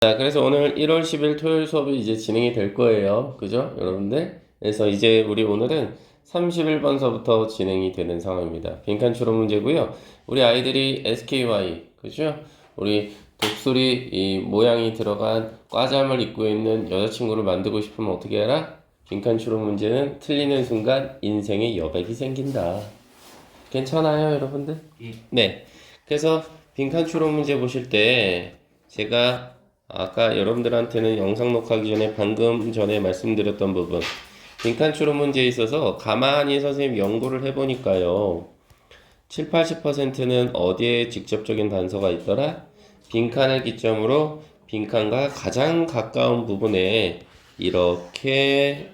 자, 그래서 오늘 1월 10일 토요일 수업이 이제 진행이 될 거예요. 그죠? 여러분들? 그래서 이제 우리 오늘은 31번서부터 진행이 되는 상황입니다. 빈칸 추론 문제고요. 우리 아이들이 SKY, 그죠? 우리 독수리 이 모양이 들어간 꽈잠을 입고 있는 여자친구를 만들고 싶으면 어떻게 해라? 빈칸 추론 문제는 틀리는 순간 인생에 여백이 생긴다. 괜찮아요, 여러분들? 네. 그래서 빈칸 추론 문제 보실 때 제가 아까 여러분들한테는 영상 녹화하기 전에 방금 전에 말씀드렸던 부분 빈칸 추론 문제에 있어서 가만히 선생님 연구를 해보니까요 7, 80%는 어디에 직접적인 단서가 있더라? 빈칸을 기점으로 빈칸과 가장 가까운 부분에 이렇게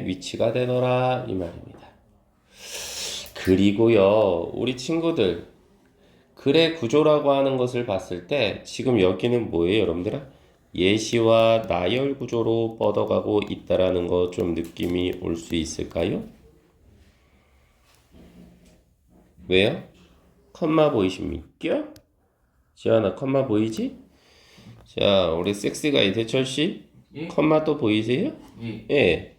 위치가 되더라 이 말입니다. 그리고요 우리 친구들 글의 구조라고 하는 것을 봤을 때 지금 여기는 뭐예요, 여러분들아? 예시와 나열 구조로 뻗어가고 있다라는 거 좀 느낌이 올 수 있을까요? 왜요? 컴마 보이십니까? 지안아, 컴마 보이지? 자, 우리 섹시가이 대철씨, 예? 컴마 또 보이세요? 예. 예.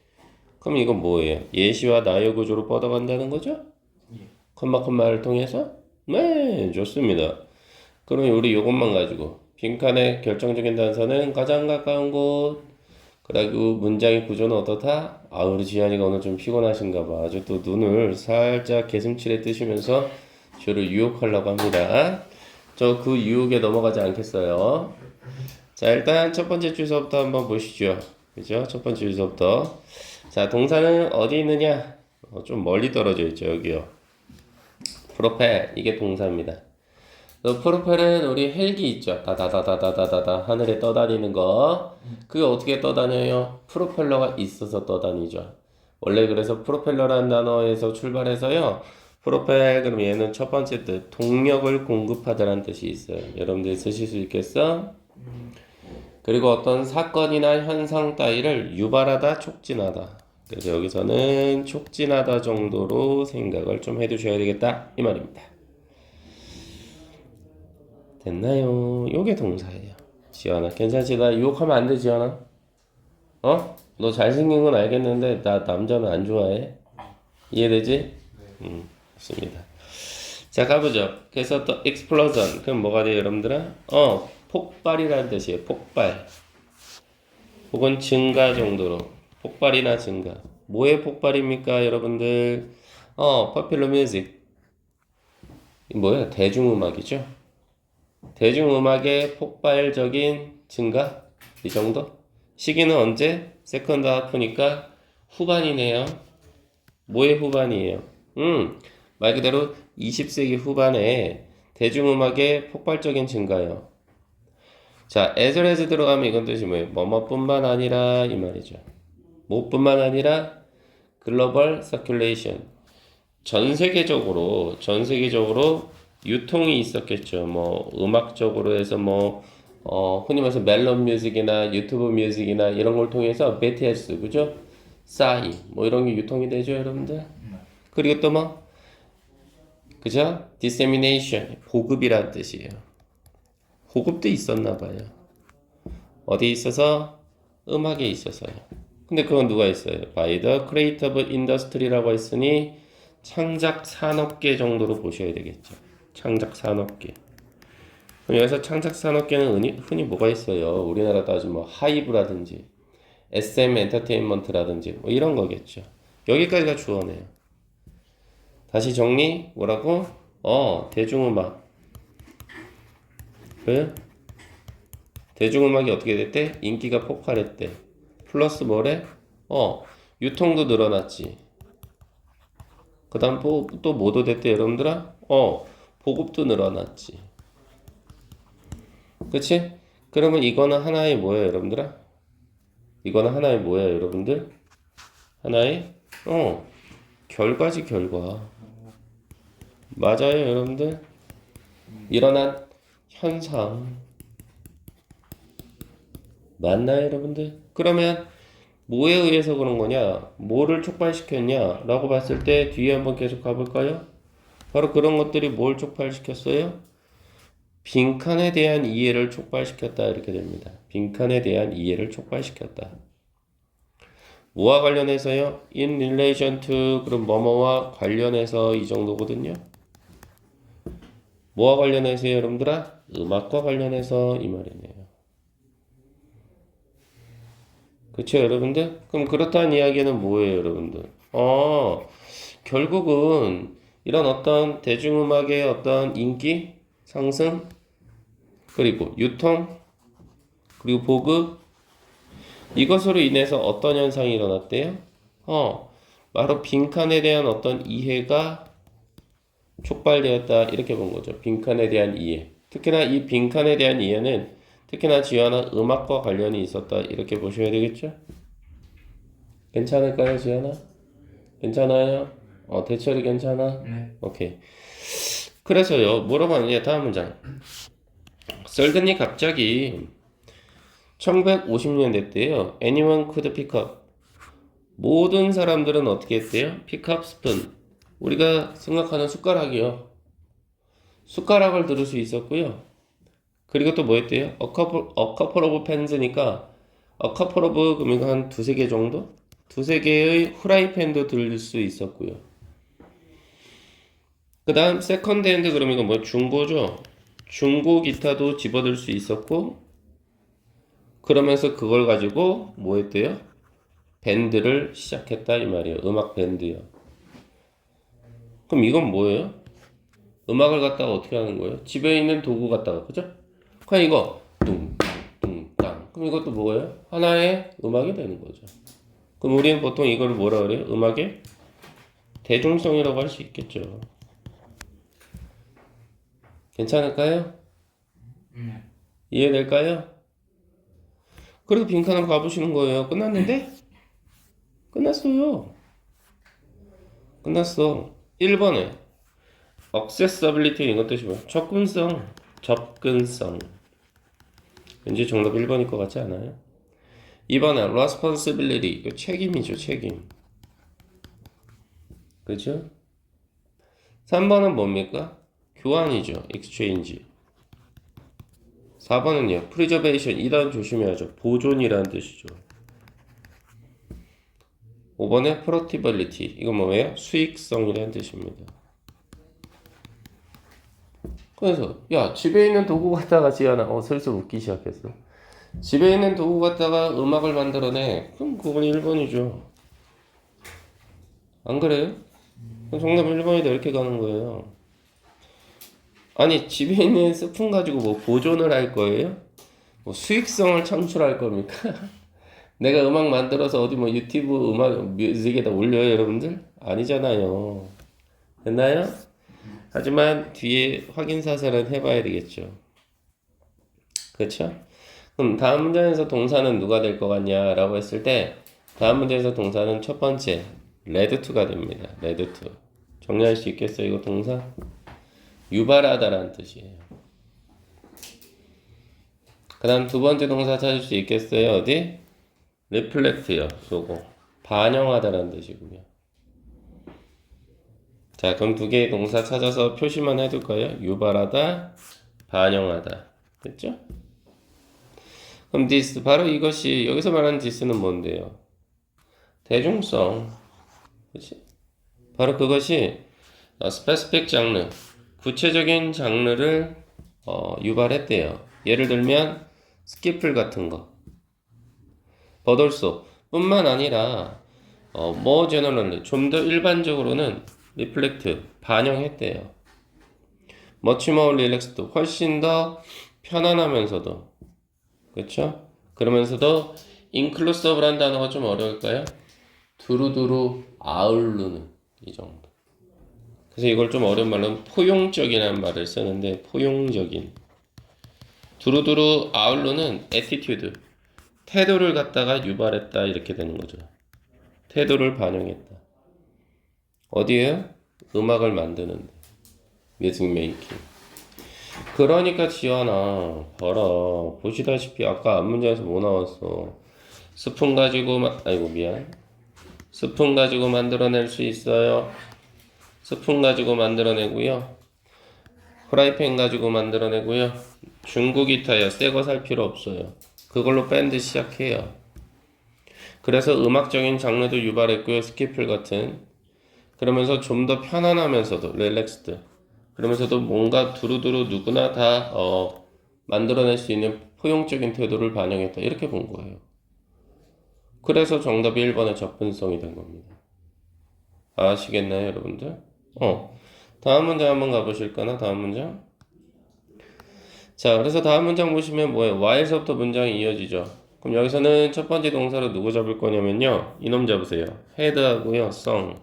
그럼 이건 뭐예요? 예시와 나열 구조로 뻗어간다는 거죠? 예. 컴마를 통해서? 네, 좋습니다. 그럼 우리 이것만 가지고 빈칸의 결정적인 단서는 가장 가까운 곳. 그리고 문장의 구조는 어떻다? 아, 우리 지한이가 오늘 좀 피곤하신가 봐. 아주 또 눈을 살짝 개슴칠에 뜨시면서 저를 유혹하려고 합니다. 저 그 유혹에 넘어가지 않겠어요. 자, 일단 첫 번째 주소부터 한번 보시죠. 그죠? 첫 번째 주소부터. 자, 동사는 어디 있느냐? 좀 멀리 떨어져 있죠, 여기요. 프로펠, 이게 동사입니다. 프로펠은 우리 헬기 있죠. 다다다다다다다 하늘에 떠다니는 거. 그게 어떻게 떠다녀요? 프로펠러가 있어서 떠다니죠. 원래 그래서 프로펠러라는 단어에서 출발해서요. 프로펠 그럼 얘는 첫 번째 뜻 동력을 공급하다라는 뜻이 있어요. 여러분들 쓰실 수 있겠어? 그리고 어떤 사건이나 현상 따위를 유발하다, 촉진하다. 그래서 여기서는 촉진하다 정도로 생각을 좀 해두셔야 되겠다 이 말입니다. 됐나요? 요게 동사예요. 지연아, 괜찮지? 나 유혹하면 안 돼, 지연아. 어? 너 잘생긴 건 알겠는데 나 남자는 안 좋아해. 이해되지? 좋습니다. 자, 가보죠. 그래서 또 explosion. 그럼 뭐가 돼요, 여러분들아? 폭발이라는 뜻이에요. 폭발. 혹은 증가 정도로. 폭발이나 증가. 뭐의 폭발입니까, 여러분들? popular music. 뭐야? 대중음악이죠. 대중음악의 폭발적인 증가? 이 정도? 시기는 언제? 세컨드 하프니까 후반이네요. 뭐의 후반이에요? 말 그대로 20세기 후반에 대중음악의 폭발적인 증가요. 자, as 들어가면 이건 뜻이 뭐예요? 뭐뭐뿐만 아니라 이 말이죠. 뭐뿐만 아니라 글로벌 서큘레이션. 전 세계적으로 유통이 있었겠죠. 뭐 음악적으로 해서 흔히 말해서 멜론 뮤직이나 유튜브 뮤직이나 이런 걸 통해서 BTS 그죠? 싸이 뭐 이런 게 유통이 되죠, 여러분들. 그리고 또 뭐 그죠? dissemination 보급이란 뜻이에요. 보급도 있었나 봐요. 어디 있어서? 음악에 있어서요. 근데 그건 누가 있어요? by the creative industry라고 했으니 창작 산업계 정도로 보셔야 되겠죠. 창작 산업계. 그럼 여기서 창작 산업계는 흔히 뭐가 있어요? 우리나라 따지면 뭐 하이브라든지 SM 엔터테인먼트라든지 뭐 이런 거겠죠. 여기까지가 주어네요. 다시 정리 뭐라고? 대중음악. 그 대중음악이 어떻게 됐대? 인기가 폭발했대. 플러스 뭐래? 유통도 늘어났지. 그 다음 또 뭐도 됐대, 여러분들아? 보급도 늘어났지. 그치? 그러면 이거는 하나의 뭐예요, 여러분들아? 이거는 하나의 뭐예요, 여러분들? 하나의, 결과지, 결과. 맞아요, 여러분들? 일어난 현상. 맞나요, 여러분들? 그러면 뭐에 의해서 그런 거냐? 뭐를 촉발시켰냐? 라고 봤을 때 뒤에 한번 계속 가볼까요? 바로 그런 것들이 뭘 촉발시켰어요? 빈칸에 대한 이해를 촉발시켰다 이렇게 됩니다. 빈칸에 대한 이해를 촉발시켰다. 뭐와 관련해서요? In relation to 그럼 뭐뭐와 관련해서 이 정도거든요. 뭐와 관련해서요, 여러분들아? 음악과 관련해서 이 말이네요. 그쵸, 여러분들? 그럼 그렇다는 이야기는 뭐예요, 여러분들? 결국은 이런 어떤 대중음악의 어떤 인기 상승 그리고 유통 그리고 보급 이것으로 인해서 어떤 현상이 일어났대요? 바로 빈칸에 대한 어떤 이해가 촉발되었다 이렇게 본 거죠. 빈칸에 대한 이해. 특히나 이 빈칸에 대한 이해는 특히나 지연아 음악과 관련이 있었다 이렇게 보셔야 되겠죠? 괜찮을까요, 지연아? 괜찮아요? 대처리 괜찮아? 네. 오케이. 그래서요, 뭐라고 하느냐, 다음 문장. 셀든이 갑자기 1950년대 때요, anyone could pick up. 모든 사람들은 어떻게 했대요? pick up spoon. 우리가 생각하는 숟가락이요. 숟가락을 들을 수 있었고요. 그리고 또 뭐 했대요? a couple of pens니까 a couple of 그러면 한 두세 개 정도? 두세 개의 후라이팬도 들을 수 있었고요. 그 다음 세컨드 핸드 그러면 이거 뭐 중고죠? 중고 기타도 집어들 수 있었고 그러면서 그걸 가지고 뭐 했대요? 밴드를 시작했다 이 말이에요. 음악 밴드요. 그럼 이건 뭐예요? 음악을 갖다가 어떻게 하는 거예요? 집에 있는 도구 갖다가 그죠? 그냥 이거 뚱땅 그럼 이것도 뭐예요? 하나의 음악이 되는 거죠. 그럼 우리는 보통 이걸 뭐라 그래요? 음악의 대중성이라고 할 수 있겠죠. 괜찮을까요? 이해될까요? 그리고 빈칸으로 가보시는 거예요. 끝났는데? 끝났어요. 끝났어. 1번에 accessibility 이것 뜻이 뭐야? 접근성. 왠지 정답 1번일 것 같지 않아요? 2번에 responsibility 이거 책임이죠, 책임. 그죠? 3번은 뭡니까? 교환이죠, exchange. 4번은요, preservation 이단 조심해야죠. 보존이라는 뜻이죠. 5번에 profitability 이거 뭐예요? 수익성이라는 뜻입니다. 그래서 야 집에 있는 도구 갖다가 지어놔 슬슬 웃기 시작했어. 집에 있는 도구 갖다가 음악을 만들어내. 그럼 그건 1번이죠. 안 그래요? 그럼 정답 1번이다 이렇게 가는 거예요. 아니 집에 있는 스푼 가지고 뭐 보존을 할 거예요? 뭐 수익성을 창출할 겁니까? 내가 음악 만들어서 어디 뭐 유튜브 음악 뮤직에다 올려요 여러분들? 아니잖아요. 됐나요? 하지만 뒤에 확인 사살은 해봐야 되겠죠. 그렇죠? 그럼 다음 문장에서 동사는 누가 될 것 같냐라고 했을 때 다음 문장에서 동사는 첫 번째 레드 투가 됩니다. 레드 투. 정리할 수 있겠어요? 이거 동사? 유발하다라는 뜻이에요. 그 다음 두 번째 동사 찾을 수 있겠어요? 어디? 리플렉트요. 요거. 반영하다라는 뜻이고요. 자, 그럼 두 개의 동사 찾아서 표시만 해둘까요? 유발하다, 반영하다. 됐죠? 그럼 this, 바로 이것이, 여기서 말하는 this는 뭔데요? 대중성. 그치? 바로 그것이 specific 장르, 구체적인 장르를 유발했대요. 예를 들면 스키플 같은 거. but also 뿐만 아니라 more generally 좀 더 일반적으로는 reflect 반영했대요. much more relaxed 훨씬 더 편안하면서도 그렇죠? 그러면서도 inclusive란 단어가 좀 어려울까요? 두루두루 아우르는 이 정도. 그래서 이걸 좀 어려운 말로는 포용적이라는 말을 쓰는데 포용적인 두루두루 아우르는 attitude 태도를 갖다가 유발했다 이렇게 되는 거죠. 태도를 반영했다. 어디에요? 음악을 만드는데. 뮤직 메이킹. 그러니까 지연아 봐라. 보시다시피 아까 앞문장에서 뭐 나왔어? 스푼 가지고 아이고 미안. 스푼 가지고 만들어낼 수 있어요. 스푼 가지고 만들어내고요. 프라이팬 가지고 만들어내고요. 중고 기타요. 새 거 살 필요 없어요. 그걸로 밴드 시작해요. 그래서 음악적인 장르도 유발했고요. 스키플 같은. 그러면서 좀 더 편안하면서도 릴렉스드. 그러면서도 뭔가 두루두루 누구나 다 만들어낼 수 있는 포용적인 태도를 반영했다. 이렇게 본 거예요. 그래서 정답이 1번의 접근성이 된 겁니다. 아시겠나요, 여러분들? 다음 문장 한번 가보실까나? 다음 문장. 자, 그래서 다음 문장 보시면 뭐예요? while서부터 문장이 이어지죠. 그럼 여기서는 첫 번째 동사로 누구 잡을 거냐면요. 이놈 잡으세요. had하고요. sung.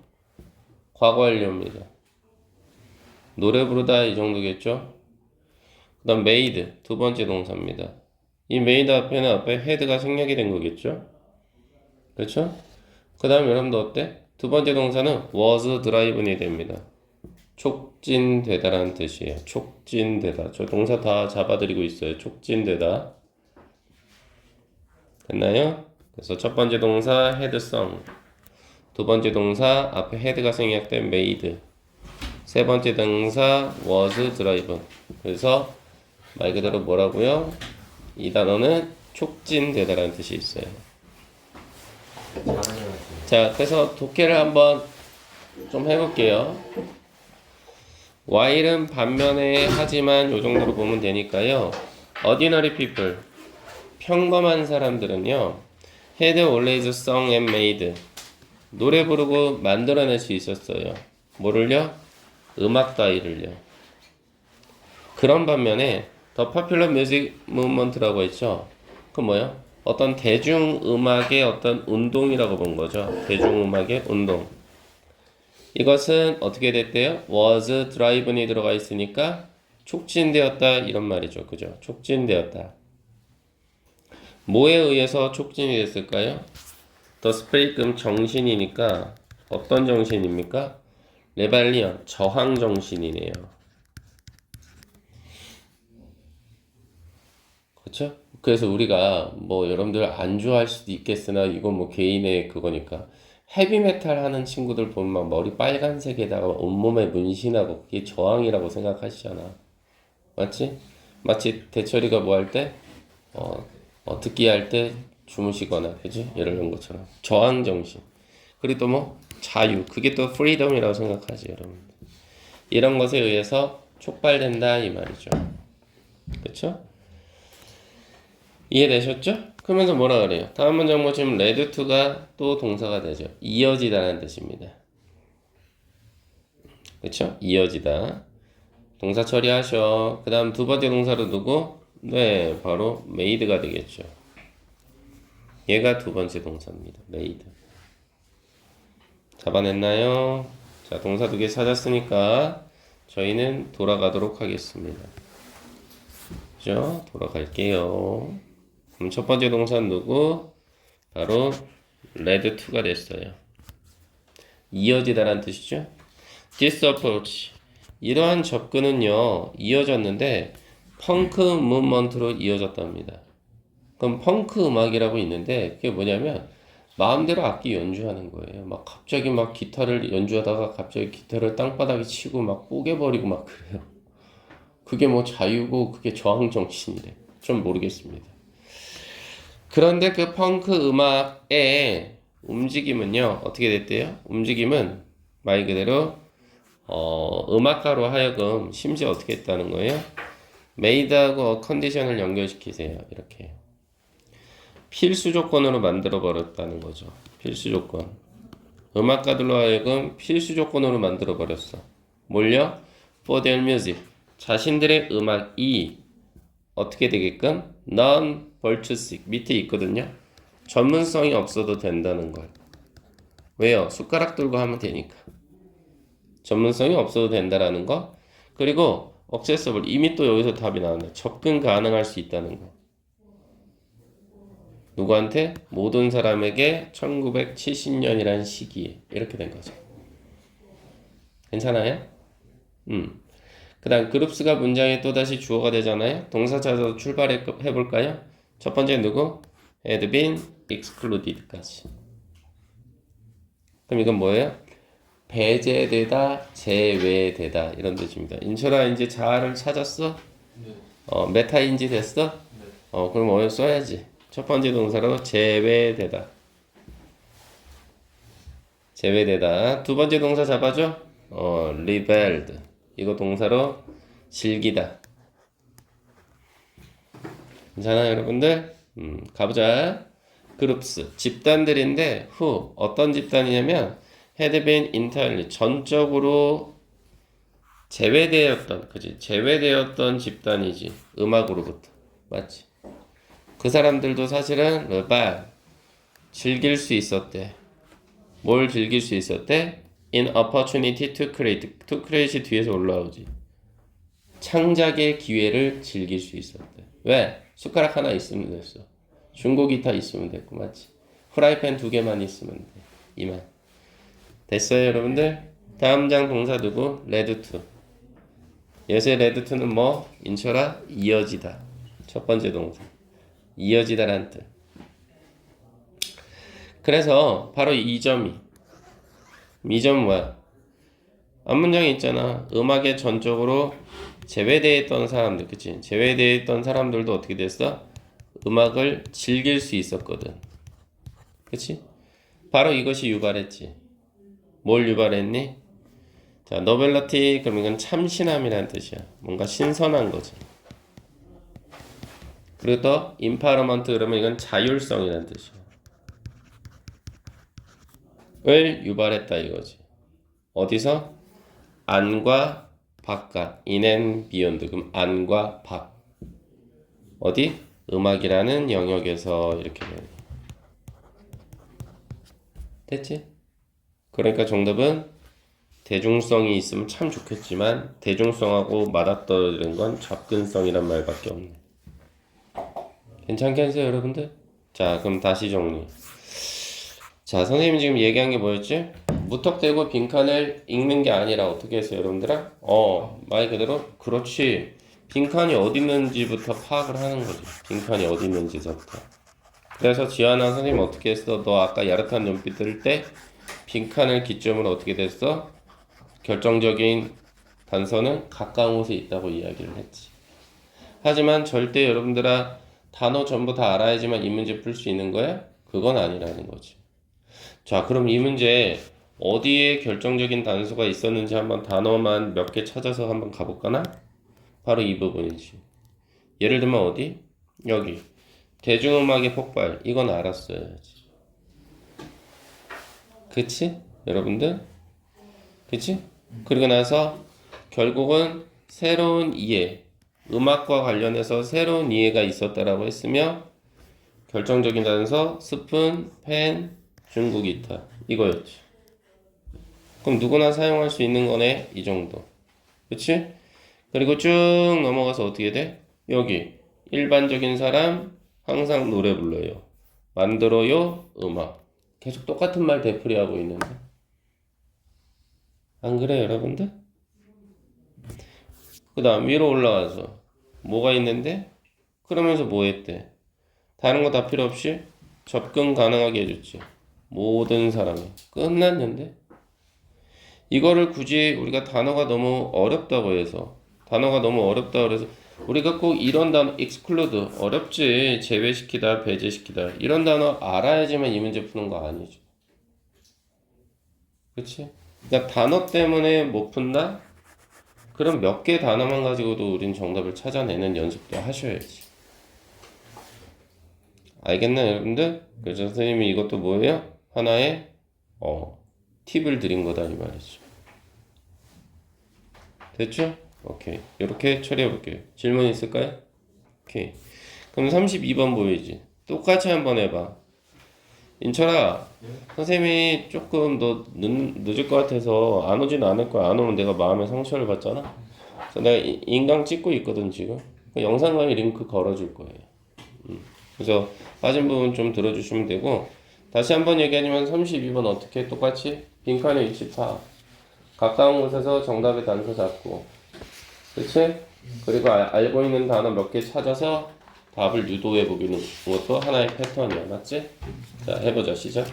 과거 완료입니다. 노래 부르다 이 정도겠죠? 그 다음 made. 두 번째 동사입니다. 이 made 앞에는 앞에 had가 생략이 된 거겠죠? 그렇죠? 그 다음 여러분들 어때? 두 번째 동사는 was driven이 됩니다. 촉진되다라는 뜻이에요. 촉진되다. 저 동사 다 잡아드리고 있어요. 촉진되다. 됐나요? 그래서 첫 번째 동사 had sung. 두 번째 동사 앞에 had가 생략된 made. 세 번째 동사 was driven. 그래서 말 그대로 뭐라고요? 이 단어는 촉진되다라는 뜻이 있어요. 자, 그래서 독해를 한번 좀 해볼게요. while은 반면에 하지만 요 정도로 보면 되니까요. ordinary people, 평범한 사람들은요. had always sung and made. 노래 부르고 만들어낼 수 있었어요. 뭐를요? 음악 따위를요. 그런 반면에 더 popular music movement라고 했죠. 그 뭐요? 어떤 대중음악의 어떤 운동이라고 본 거죠. 대중음악의 운동. 이것은 어떻게 됐대요? was driven이 들어가 있으니까 촉진되었다 이런 말이죠. 그죠? 촉진되었다. 뭐에 의해서 촉진이 됐을까요? The spirit 정신이니까 어떤 정신입니까? rebellion, 저항 정신이네요. 그렇죠? 그래서 우리가 뭐 여러분들 안 좋아할 수도 있겠으나 이건 뭐 개인의 그거니까 헤비메탈 하는 친구들 보면 막 머리 빨간색에다가 온몸에 문신하고 그게 저항이라고 생각하시잖아. 맞지? 마치 대철이가 뭐 할 때? 듣기 할 때 주무시거나, 그지? 이런 것처럼. 저항 정신. 그리고 또 뭐? 자유. 그게 또 프리덤이라고 생각하지, 여러분. 이런 것에 의해서 촉발된다, 이 말이죠. 그쵸? 이해되셨죠? 그러면서 뭐라 그래요? 다음 문장 보시면 lead to가 또 동사가 되죠. 이어지다라는 뜻입니다. 그쵸? 이어지다. 동사 처리하셔. 그 다음 두 번째 동사로 누구? 네, 바로 made가 되겠죠. 얘가 두 번째 동사입니다. made. 잡아냈나요? 자, 동사 두 개 찾았으니까 저희는 돌아가도록 하겠습니다. 그죠? 돌아갈게요. 그럼 첫 번째 동사는 누구? 바로 lead to가 됐어요. 이어지다라는 뜻이죠. This approach. 이러한 접근은요, 이어졌는데 펑크 무브먼트로 이어졌답니다. 그럼 펑크 음악이라고 있는데 그게 뭐냐면 마음대로 악기 연주하는 거예요. 막 갑자기 막 기타를 연주하다가 갑자기 기타를 땅바닥에 치고 막 뽀개버리고 막 그래요. 그게 뭐 자유고 그게 저항 정신이래. 좀 모르겠습니다. 그런데 그 펑크 음악의 움직임은요, 어떻게 됐대요? 움직임은 말 그대로 음악가로 하여금 심지어 어떻게 했다는 거예요? made하고 컨디션을 연결시키세요. 이렇게 필수 조건으로 만들어 버렸다는 거죠. 필수 조건. 음악가들로 하여금 필수 조건으로 만들어 버렸어. 뭘요? For their music. 자신들의 음악이 어떻게 되게끔 non-virtuosic 밑에 있거든요. 전문성이 없어도 된다는 걸. 왜요? 숟가락 들고 하면 되니까. 전문성이 없어도 된다라는 거. 그리고 accessible. 이미 또 여기서 답이 나왔네. 접근 가능할 수 있다는 거. 누구한테? 모든 사람에게 1970년이라는 시기에 이렇게 된 거죠. 괜찮아요? 그 다음 그룹스가 문장에 또다시 주어가 되잖아요. 동사 찾아서 출발해 볼까요? 첫 번째 누구? had been excluded까지. 그럼 이건 뭐예요? 배제되다, 제외되다 이런 뜻입니다. 인철아 이제 자아를 찾았어? 네. 메타인지 됐어? 네. 그럼 오늘 써야지. 첫 번째 동사로 제외되다. 제외되다. 두 번째 동사 잡아줘. rebelled. 이거 동사로 즐기다. 괜찮아요, 여러분들? 가보자. groups. 집단들인데, who. 어떤 집단이냐면, had been entirely. 전적으로 제외되었던, 그지? 제외되었던 집단이지. 음악으로부터. 맞지? 그 사람들도 사실은, rebel. 즐길 수 있었대. 뭘 즐길 수 있었대? In opportunity to create. to create이 뒤에서 올라오지. 창작의 기회를 즐길 수 있었대. 왜? 숟가락 하나 있으면 됐어. 중고 기타 있으면 됐고, 맞지? 프라이팬 2개만 있으면 돼. 이만. 됐어요, 여러분들? 다음 장 동사 두고 lead to. 예세 lead to는 뭐? 인철아? 이어지다. 첫 번째 동사. 이어지다란 뜻. 그래서 바로 이 점은 뭐야? 앞문장에 있잖아. 음악에 전적으로 제외되어 있던 사람들, 그치? 제외되어 있던 사람들도 어떻게 됐어? 음악을 즐길 수 있었거든. 그치? 바로 이것이 유발했지. 뭘 유발했니? 자, novelty, 그럼 이건 참신함이라는 뜻이야. 뭔가 신선한 거지. 그리고 또 empowerment, 그러면 이건 자율성이라는 뜻이야. 을 유발했다 이거지. 어디서? 안과 바깥, in and beyond. 그럼 안과 밖. 어디? 음악이라는 영역에서 이렇게 되는. 됐지? 그러니까 정답은 대중성이 있으면 참 좋겠지만 대중성하고 맞아떨어지는 건 접근성이란 말밖에 없네. 괜찮겠어요, 여러분들? 자, 그럼 다시 정리. 자, 선생님이 지금 얘기한 게 뭐였지? 무턱대고 빈칸을 읽는 게 아니라 어떻게 했어요, 여러분들아? 말 그대로 그렇지. 빈칸이 어디 있는지부터 파악을 하는 거지. 빈칸이 어디 있는지서부터. 그래서 지아나 선생님 어떻게 했어? 너 아까 야릇한 눈빛 들 때 빈칸을 기점으로 어떻게 됐어? 결정적인 단서는 가까운 곳에 있다고 이야기를 했지. 하지만 절대 여러분들아 단어 전부 다 알아야지만 이 문제 풀 수 있는 거야? 그건 아니라는 거지. 자, 그럼 이 문제 어디에 결정적인 단서가 있었는지 한번 단어만 몇 개 찾아서 한번 가볼까나? 바로 이 부분이지. 예를 들면 어디? 여기. 대중음악의 폭발. 이건 알았어야지. 그치? 여러분들? 그치? 그리고 나서 결국은 새로운 이해. 음악과 관련해서 새로운 이해가 있었다라고 했으며 결정적인 단서 스푼, 펜, 중국 기타. 이거였지. 그럼 누구나 사용할 수 있는 거네. 이 정도. 그치? 그리고 쭉 넘어가서 어떻게 돼? 여기 일반적인 사람 항상 노래 불러요. 만들어요. 음악. 계속 똑같은 말 되풀이하고 있는데. 안 그래 여러분들? 그 다음 위로 올라가서 뭐가 있는데? 그러면서 뭐 했대? 다른 거 다 필요 없이 접근 가능하게 해줬지. 모든 사람이. 끝났는데? 이거를 굳이 우리가 단어가 너무 어렵다고 해서 우리가 꼭 이런 단어 exclude 어렵지. 제외시키다 배제시키다 이런 단어 알아야지만 이 문제 푸는 거 아니죠. 그치? 그러니까 단어 때문에 못 푼다? 그럼 몇 개 단어만 가지고도 우린 정답을 찾아내는 연습도 하셔야지. 알겠나요 여러분들? 그래서 선생님이 이것도 뭐예요? 하나의 팁을 드린 거다 이 말이죠. 됐죠? 오케이. 이렇게 처리해 볼게요. 질문 있을까요? 오케이. 그럼 32번 보이지? 똑같이 한번 해봐. 인철아, 선생님이 조금 너 늦을 것 같아서 안 오진 않을 거야. 안 오면 내가 마음의 상처를 받잖아. 그래서 내가 인강 찍고 있거든 지금. 그 영상 강의 링크 걸어줄 거예요. 그래서 빠진 부분 좀 들어주시면 되고 다시 한번 얘기하지만 32번 어떻게 똑같이 빈칸의 위치 파악. 가까운 곳에서 정답의 단서 잡고 그치? 그리고 알고 있는 단어 몇 개 찾아서 답을 유도해 보기는 것도 하나의 패턴이야. 맞지? 자 해보자. 시작.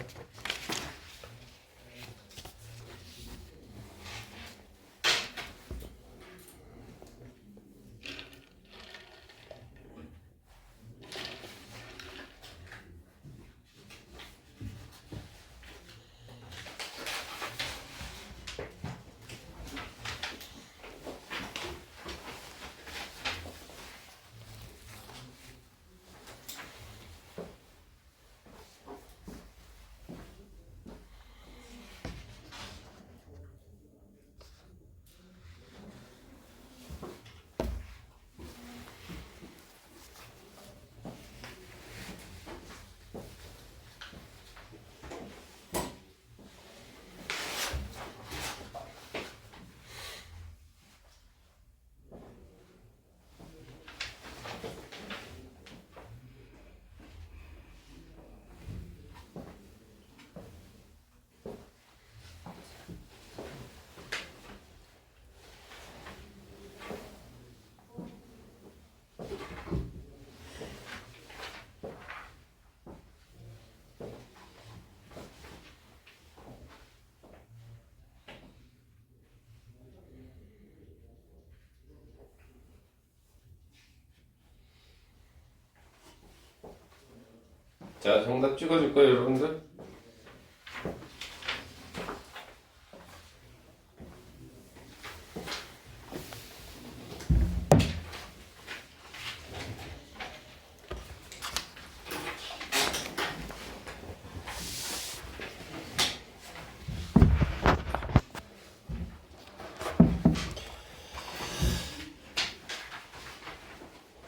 자, 정답 찍어줄 거예요, 여러분들.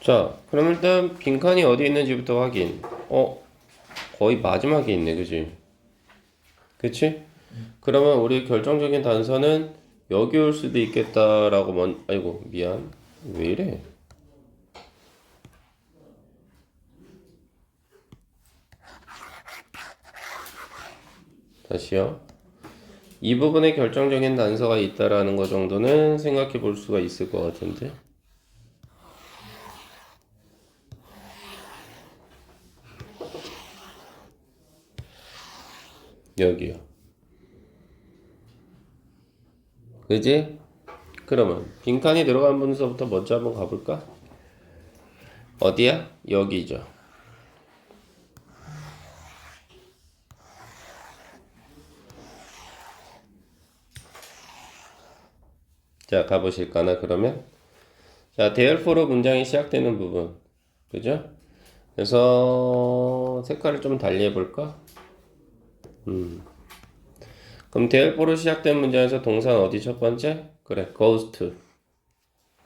자, 그럼 일단 빈칸이 어디 있는지부터 확인. 거의 마지막에 있네, 그지? 그치? 그러면 우리 결정적인 단서는 여기 올 수도 있겠다라고 아이고, 미안. 왜 이래? 다시요. 이 부분에 결정적인 단서가 있다라는 거 정도는 생각해 볼 수가 있을 것 같은데. 여기요. 그지? 그러면 빈칸이 들어간 분서부터 먼저 한번 가볼까? 어디야? 여기죠. 자, 가보실까나 그러면? 자, therefore 문장이 시작되는 부분. 그죠? 그래서 색깔을 좀 달리 해볼까? 그럼 therefore 시작된 문장에서 동사는 어디 첫 번째? 그래, goes to.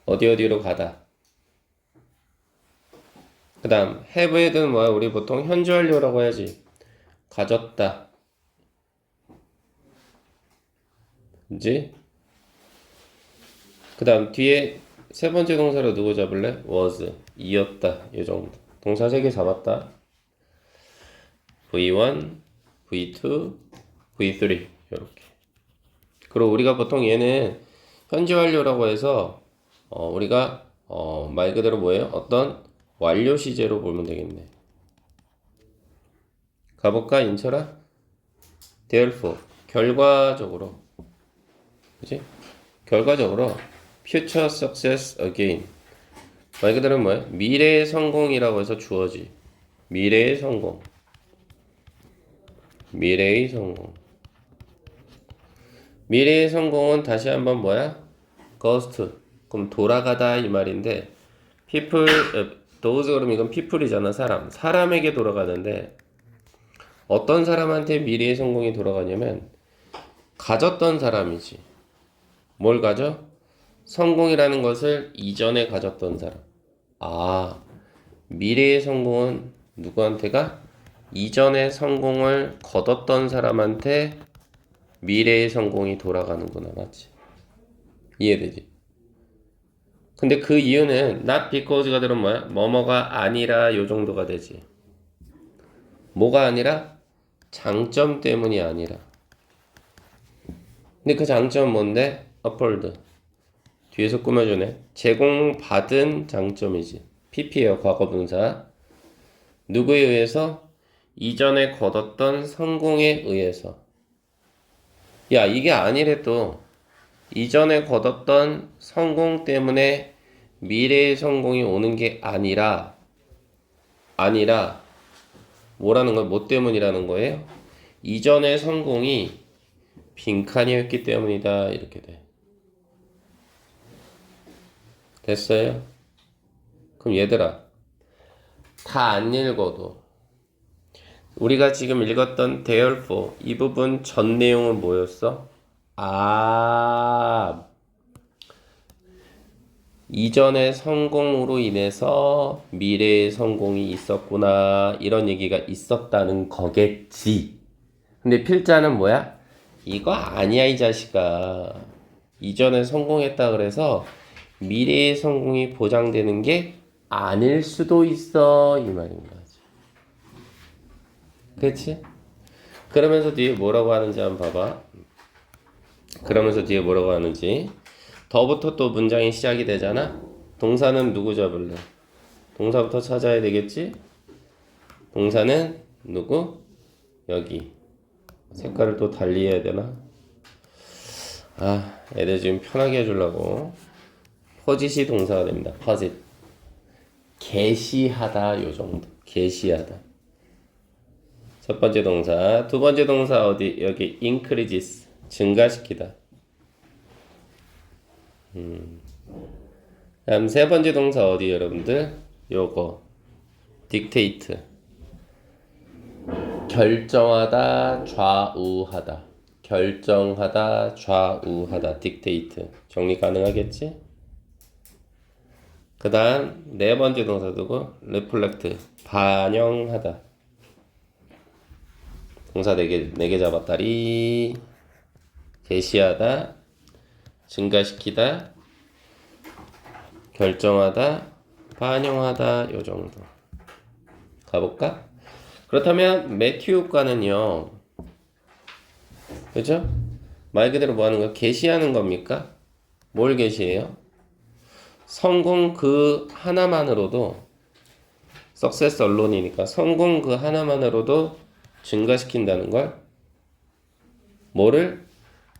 어디로 가다. 그 다음 have에는 뭐야? 우리 보통 현재 완료라고 해야지. 가졌다. 그지? 그 다음 뒤에 세 번째 동사로 누구 잡을래? was. 이었다. 이 정도. 동사 3개 잡았다. V1, V2, V3 이렇게. 그리고 우리가 보통 얘는 현재 완료라고 해서 우리가 말 그대로 뭐예요? 어떤 완료 시제로 보면 되겠네. 가볼까 인철아? therefore 결과적으로, 그지? 결과적으로 future success again. 말 그대로 뭐예요? 미래의 성공이라고 해서 주어지. 미래의 성공. 미래의 성공. 미래의 성공은 다시 한번 뭐야? ghost. 그럼 돌아가다 이 말인데 people, those 그러면 이건 people이잖아. 사람에게 돌아가는데 어떤 사람한테 미래의 성공이 돌아가냐면 가졌던 사람이지. 뭘 가져? 성공이라는 것을 이전에 가졌던 사람. 미래의 성공은 누구한테가? 이전에 성공을 거뒀던 사람한테 미래의 성공이 돌아가는구나. 맞지? 이해되지? 근데 그 이유는 not because가 들은 뭐야? 뭐뭐가 아니라 요 정도가 되지. 뭐가 아니라? 장점 때문이 아니라. 근데 그 장점은 뭔데? afford. 뒤에서 꾸며주네. 제공받은 장점이지. PP예요. 과거분사. 누구에 의해서? 이전에 거뒀던 성공에 의해서. 야, 이게 아니래 또. 이전에 거뒀던 성공 때문에 미래의 성공이 오는 게 아니라 뭐라는 거예요? 뭐 때문이라는 거예요? 이전의 성공이 빈칸이었기 때문이다. 이렇게 돼. 됐어요? 그럼 얘들아, 다 안 읽어도 우리가 지금 읽었던 therefore 이 부분 전 내용은 뭐였어? 이전의 성공으로 인해서 미래의 성공이 있었구나 이런 얘기가 있었다는 거겠지. 근데 필자는 뭐야? 이거 아니야 이 자식아. 이전에 성공했다 그래서 미래의 성공이 보장되는 게 아닐 수도 있어 이 말인 거지. 그렇지? 그러면서 뒤에 뭐라고 하는지 한번 봐봐. 그러면서 뒤에 뭐라고 하는지. 더부터 또 문장이 시작이 되잖아. 동사는 누구 잡을래? 동사부터 찾아야 되겠지? 동사는 누구? 여기. 색깔을 또 달리 해야 되나? 애들 지금 편하게 해주려고 포짓이 동사가 됩니다. 포짓. 게시하다 요 정도. 게시하다. 첫 번째 동사. 두 번째 동사 어디? 여기 increases. 증가시키다. 다음 세 번째 동사 어디 여러분들? 요거 dictate. 결정하다, 좌우하다. 결정하다, 좌우하다. dictate. 정리 가능하겠지? 그 다음 네 번째 동사 두고 reflect. 반영하다. 동사 4개 잡았다리. 제시하다, 증가시키다, 결정하다, 반영하다. 요 정도 가볼까? 그렇다면 매튜 효과는요, 그죠? 말 그대로 뭐 하는 거야? 계시하는 겁니까? 뭘 계시해요? 성공 그 하나만으로도, 석세스 언론이니까 성공 그 하나만으로도 증가시킨다는 걸. 뭐를?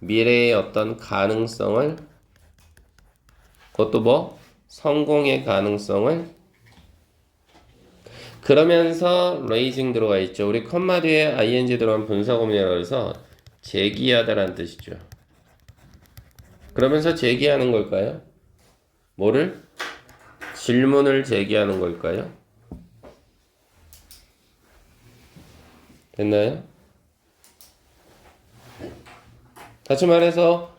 미래의 어떤 가능성을, 그것도 뭐? 성공의 가능성을. 그러면서 raising 들어가 있죠. 우리 컴마 뒤에 ing 들어간 분사구문이라고 해서 제기하다라는 뜻이죠. 그러면서 제기하는 걸까요? 뭐를? 질문을 제기하는 걸까요? 됐나요? 다시 말해서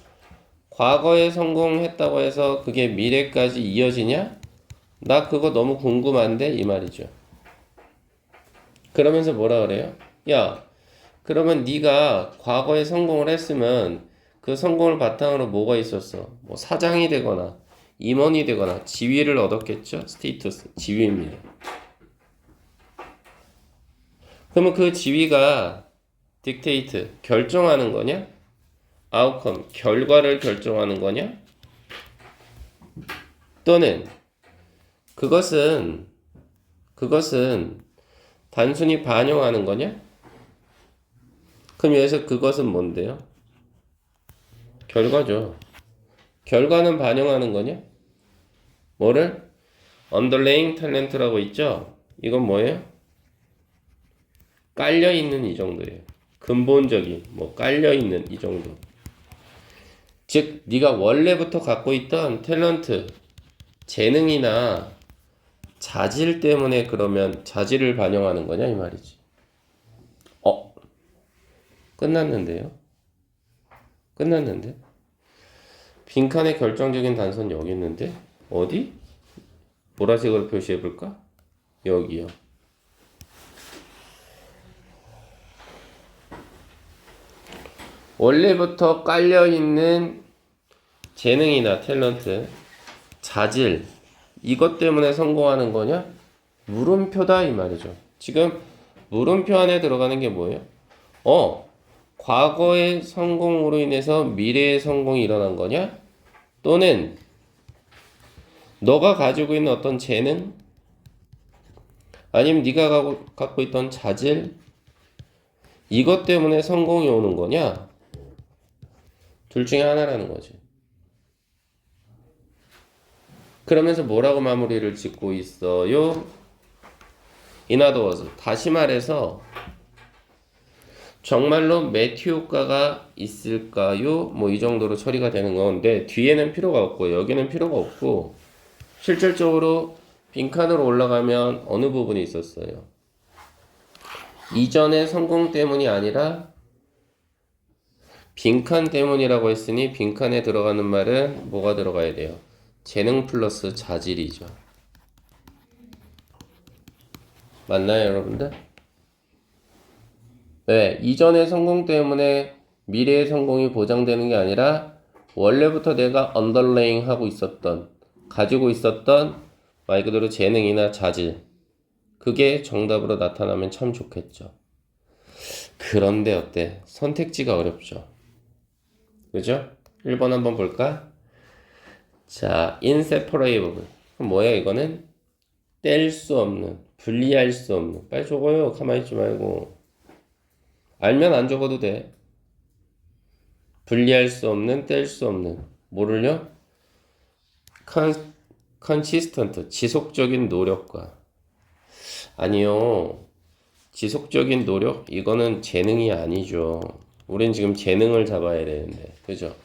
과거에 성공했다고 해서 그게 미래까지 이어지냐? 나 그거 너무 궁금한데 이 말이죠. 그러면서 뭐라 그래요? 야, 그러면 네가 과거에 성공을 했으면 그 성공을 바탕으로 뭐가 있었어? 뭐 사장이 되거나 임원이 되거나 지위를 얻었겠죠? 스테이터스, 지위입니다. 그러면 그 지위가 dictate, 결정하는 거냐? outcome, 결과를 결정하는 거냐? 또는 그것은 단순히 반영하는 거냐? 그럼 여기서 그것은 뭔데요? 결과죠. 결과는 반영하는 거냐? 뭐를? underlying talent라고 있죠? 이건 뭐예요? 깔려있는 이 정도예요. 근본적인, 뭐 깔려있는 이 정도. 즉, 네가 원래부터 갖고 있던 탤런트, 재능이나 자질 때문에 그러면 자질을 반영하는 거냐 이 말이지. 끝났는데요? 끝났는데? 빈칸의 결정적인 단서는 여기 있는데? 어디? 보라색으로 표시해 볼까? 여기요. 원래부터 깔려있는 재능이나 탤런트, 자질, 이것 때문에 성공하는 거냐? 물음표다 이 말이죠. 지금 물음표 안에 들어가는 게 뭐예요? 과거의 성공으로 인해서 미래의 성공이 일어난 거냐? 또는 너가 가지고 있는 어떤 재능? 아니면 네가 갖고 있던 자질? 이것 때문에 성공이 오는 거냐? 둘 중에 하나라는 거지. 그러면서 뭐라고 마무리를 짓고 있어요? In other words, 다시 말해서 정말로 매튜 효과가 있을까요? 뭐 이 정도로 처리가 되는 건데 뒤에는 필요가 없고 여기는 필요가 없고 실질적으로 빈칸으로 올라가면 어느 부분이 있었어요? 이전의 성공 때문이 아니라 빈칸 때문이라고 했으니 빈칸에 들어가는 말은 뭐가 들어가야 돼요? 재능 플러스 자질이죠. 맞나요, 여러분들? 네, 이전의 성공 때문에 미래의 성공이 보장되는 게 아니라 원래부터 내가 언더레잉 하고 있었던, 가지고 있었던 말 그대로 재능이나 자질, 그게 정답으로 나타나면 참 좋겠죠. 그런데 어때? 선택지가 어렵죠. 그죠? 1번 한번 볼까? 자, inseparable. 그럼 뭐야 이거는? 뗄 수 없는, 분리할 수 없는. 빨리 적어요. 가만히 있지 말고. 알면 안 적어도 돼. 분리할 수 없는, 뗄 수 없는. 뭐를요? consistent, 지속적인 노력과. 아니요. 지속적인 노력? 이거는 재능이 아니죠. 우린 지금 재능을 잡아야 되는데. 그죠?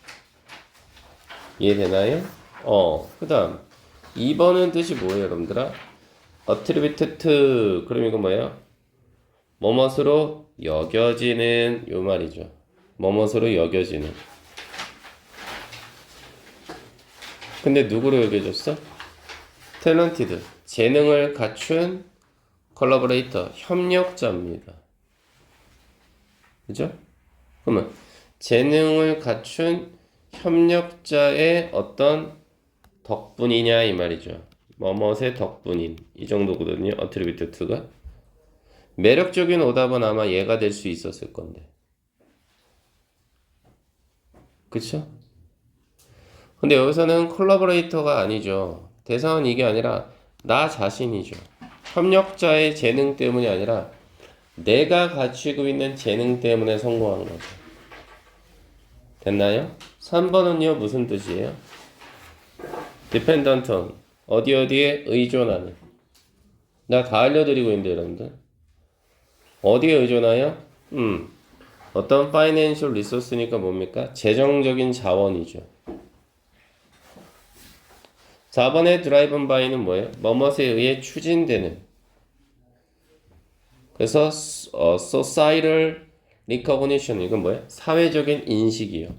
이해되나요? 그 다음 2번은 뜻이 뭐예요, 여러분들아? attributed to. 그럼 이거 뭐예요? 뭐뭇으로 여겨지는 요 말이죠. 뭐뭇으로 여겨지는. 근데 누구로 여겨졌어? talented. 재능을 갖춘 collaborator. 협력자입니다. 그죠? 그러면 재능을 갖춘 협력자의 어떤 덕분이냐 이 말이죠. 뭐뭇의 덕분인 이 정도거든요. attributed to가. 매력적인 오답은 아마 얘가 될 수 있었을 건데. 그쵸? 근데 여기서는 콜라보레이터가 아니죠. 대상은 이게 아니라 나 자신이죠. 협력자의 재능 때문이 아니라 내가 갖추고 있는 재능 때문에 성공한 거죠. 됐나요? 3번은요 무슨 뜻이에요? dependent on. 어디에 의존하는. 나 다 알려드리고 있는데 여러분들. 어디에 의존하여? 어떤 financial resource니까 뭡니까? 재정적인 자원이죠. 4번의 driven by는 뭐예요? 뭐뭇에 의해 추진되는. 그래서 societal recognition 이건 뭐예요? 사회적인 인식이요.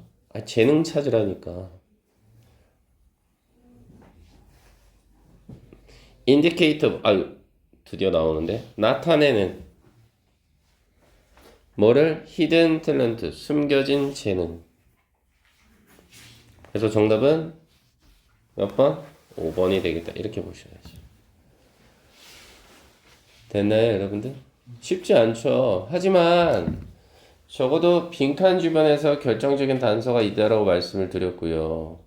재능 찾으라니까. indicative 드디어 나오는데 나타내는. 뭐를? hidden talent, 숨겨진 재능. 그래서 정답은 몇 번? 5번이 되겠다. 이렇게 보셔야지. 됐나요, 여러분들? 쉽지 않죠. 하지만 적어도 빈칸 주변에서 결정적인 단서가 있다라고 말씀을 드렸고요.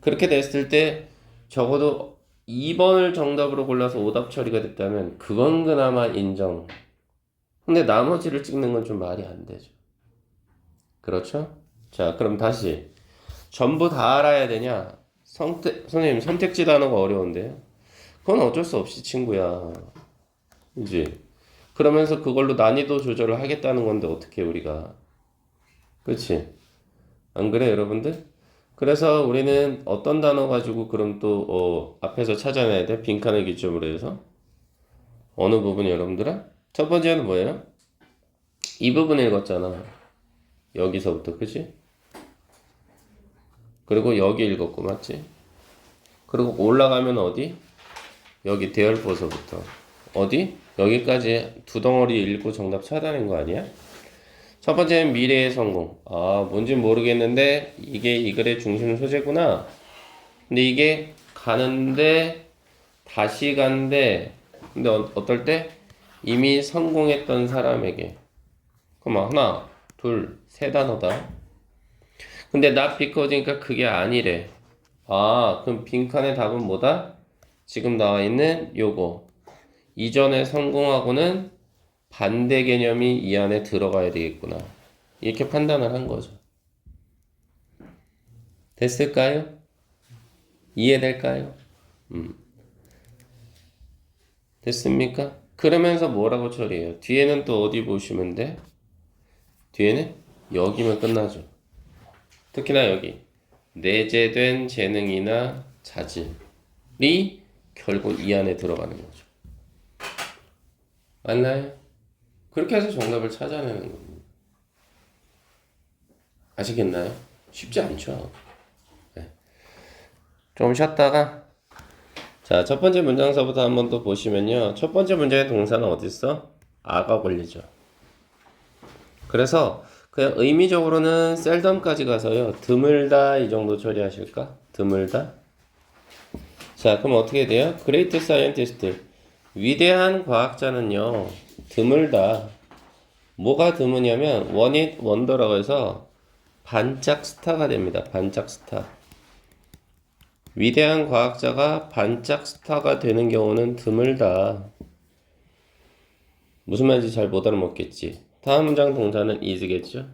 그렇게 됐을 때 적어도 2번을 정답으로 골라서 오답 처리가 됐다면 그건 그나마 인정. 근데 나머지를 찍는 건 좀 말이 안 되죠. 그렇죠? 자, 그럼 다시 전부 다 알아야 되냐? 선생님 선택지 단어가 어려운데요. 그건 어쩔 수 없이 친구야. 그지? 그러면서 그걸로 난이도 조절을 하겠다는 건데 어떻게 우리가. 그치? 안 그래 여러분들? 그래서 우리는 어떤 단어 가지고 그럼 또 앞에서 찾아내야 돼? 빈칸을 기점으로 해서. 어느 부분이 여러분들아? 첫 번째는 뭐예요? 이 부분 읽었잖아. 여기서부터, 그치? 그리고 여기 읽었고, 맞지? 그리고 올라가면 어디? 여기 대열보서부터. 어디? 여기까지 두 덩어리 읽고 정답 찾아낸 거 아니야? 첫 번째는 미래의 성공. 뭔진 모르겠는데 이게 이 글의 중심 소재구나. 근데 이게 가는데 다시 간대. 근데 어떨 때? 이미 성공했던 사람에게. 그럼 하나, 둘, 세 단어다. 근데 not because니까 그게 아니래. 그럼 빈칸의 답은 뭐다? 지금 나와 있는 요거. 이전에 성공하고는 반대 개념이 이 안에 들어가야 되겠구나. 이렇게 판단을 한 거죠. 됐을까요? 이해될까요? 됐습니까? 그러면서 뭐라고 처리해요? 뒤에는 또 어디 보시면 돼? 뒤에는 여기면 끝나죠. 특히나 여기 내재된 재능이나 자질이 결국 이 안에 들어가는 거죠. 맞나요? 그렇게 해서 정답을 찾아내는 겁니다. 아시겠나요? 쉽지 않죠. 네. 좀 쉬었다가 자, 첫 번째 문장서부터 한번 또 보시면요. 첫 번째 문장의 동사는 어디 있어? 아가 걸리죠. 그래서 그냥 의미적으로는 셀덤까지 가서요. 드물다 이 정도 처리하실까? 드물다. 자, 그럼 어떻게 돼요? Great scientist. 위대한 과학자는요. 드물다. 뭐가 드무냐면 one hit wonder라고 해서 반짝 스타가 됩니다. 반짝 스타. 위대한 과학자가 반짝 스타가 되는 경우는 드물다. 무슨 말인지 잘 못 알아먹겠지. 다음 문장 동사는 is겠죠.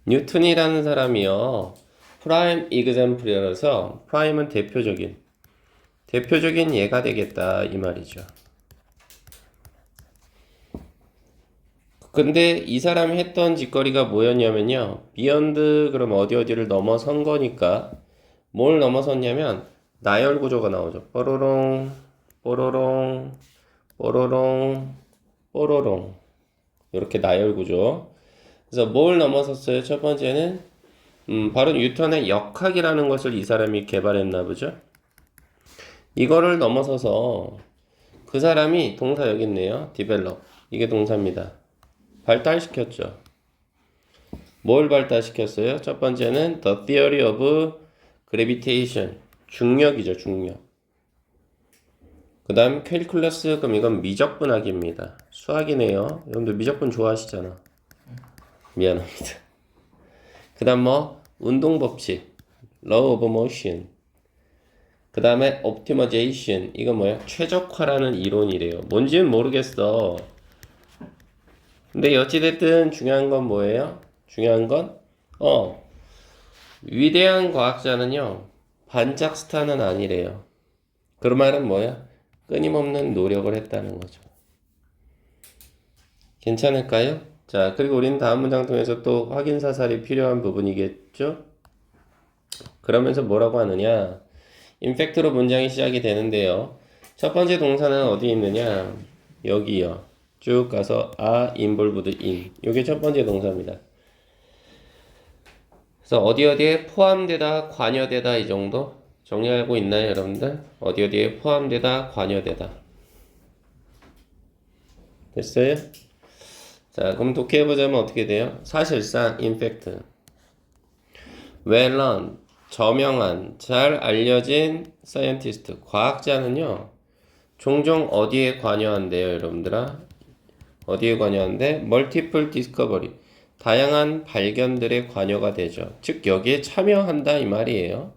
뉴턴이라는 사람이요. 프라임 example이라서 프라임은 대표적인 예가 되겠다 이 말이죠. 근데 이 사람이 했던 짓거리가 뭐였냐면요. 비욘드 그럼 어디를 넘어선 거니까 뭘 넘어섰냐면 나열 구조가 나오죠. 뽀로롱 뽀로롱 뽀로롱 뽀로롱 이렇게 나열 구조. 그래서 뭘 넘어섰어요? 첫 번째는 바로 뉴턴의 역학이라는 것을 이 사람이 개발했나 보죠. 이거를 넘어서서 그 사람이 동사 여기 있네요. develop. 이게 동사입니다. 발달시켰죠. 뭘 발달시켰어요? 첫 번째는 the theory of gravitation. 중력이죠, 중력. 그 다음 캘큘러스, 그럼 이건 미적분학입니다. 수학이네요. 여러분들 미적분 좋아하시잖아. 미안합니다. 그 다음 뭐 운동법칙, law of motion. 그 다음에 optimization. 이건 뭐야? 최적화라는 이론이래요. 뭔지는 모르겠어. 근데 어찌됐든 중요한 건 뭐예요? 중요한 건 위대한 과학자는요 반짝 스타는 아니래요. 그 말은 뭐야? 끊임없는 노력을 했다는 거죠. 괜찮을까요? 자, 그리고 우리는 다음 문장 통해서 또 확인 사살이 필요한 부분이겠죠? 그러면서 뭐라고 하느냐? 임팩트로 문장이 시작이 되는데요. 첫 번째 동사는 어디 있느냐? 여기요. 쭉 가서 are involved in. 이게 첫 번째 동사입니다. 그래서 어디에 포함되다, 관여되다 이 정도 정리하고 있나요, 여러분들? 어디에 포함되다, 관여되다. 됐어요? 자, 그럼 독해해보자면 어떻게 돼요? 사실상 in fact well known, 저명한, 잘 알려진 scientist, 과학자는요 종종 어디에 관여한대요, 여러분들아? 어디에 관여한대? multiple discovery, 다양한 발견들에 관여가 되죠. 즉 여기에 참여한다 이 말이에요.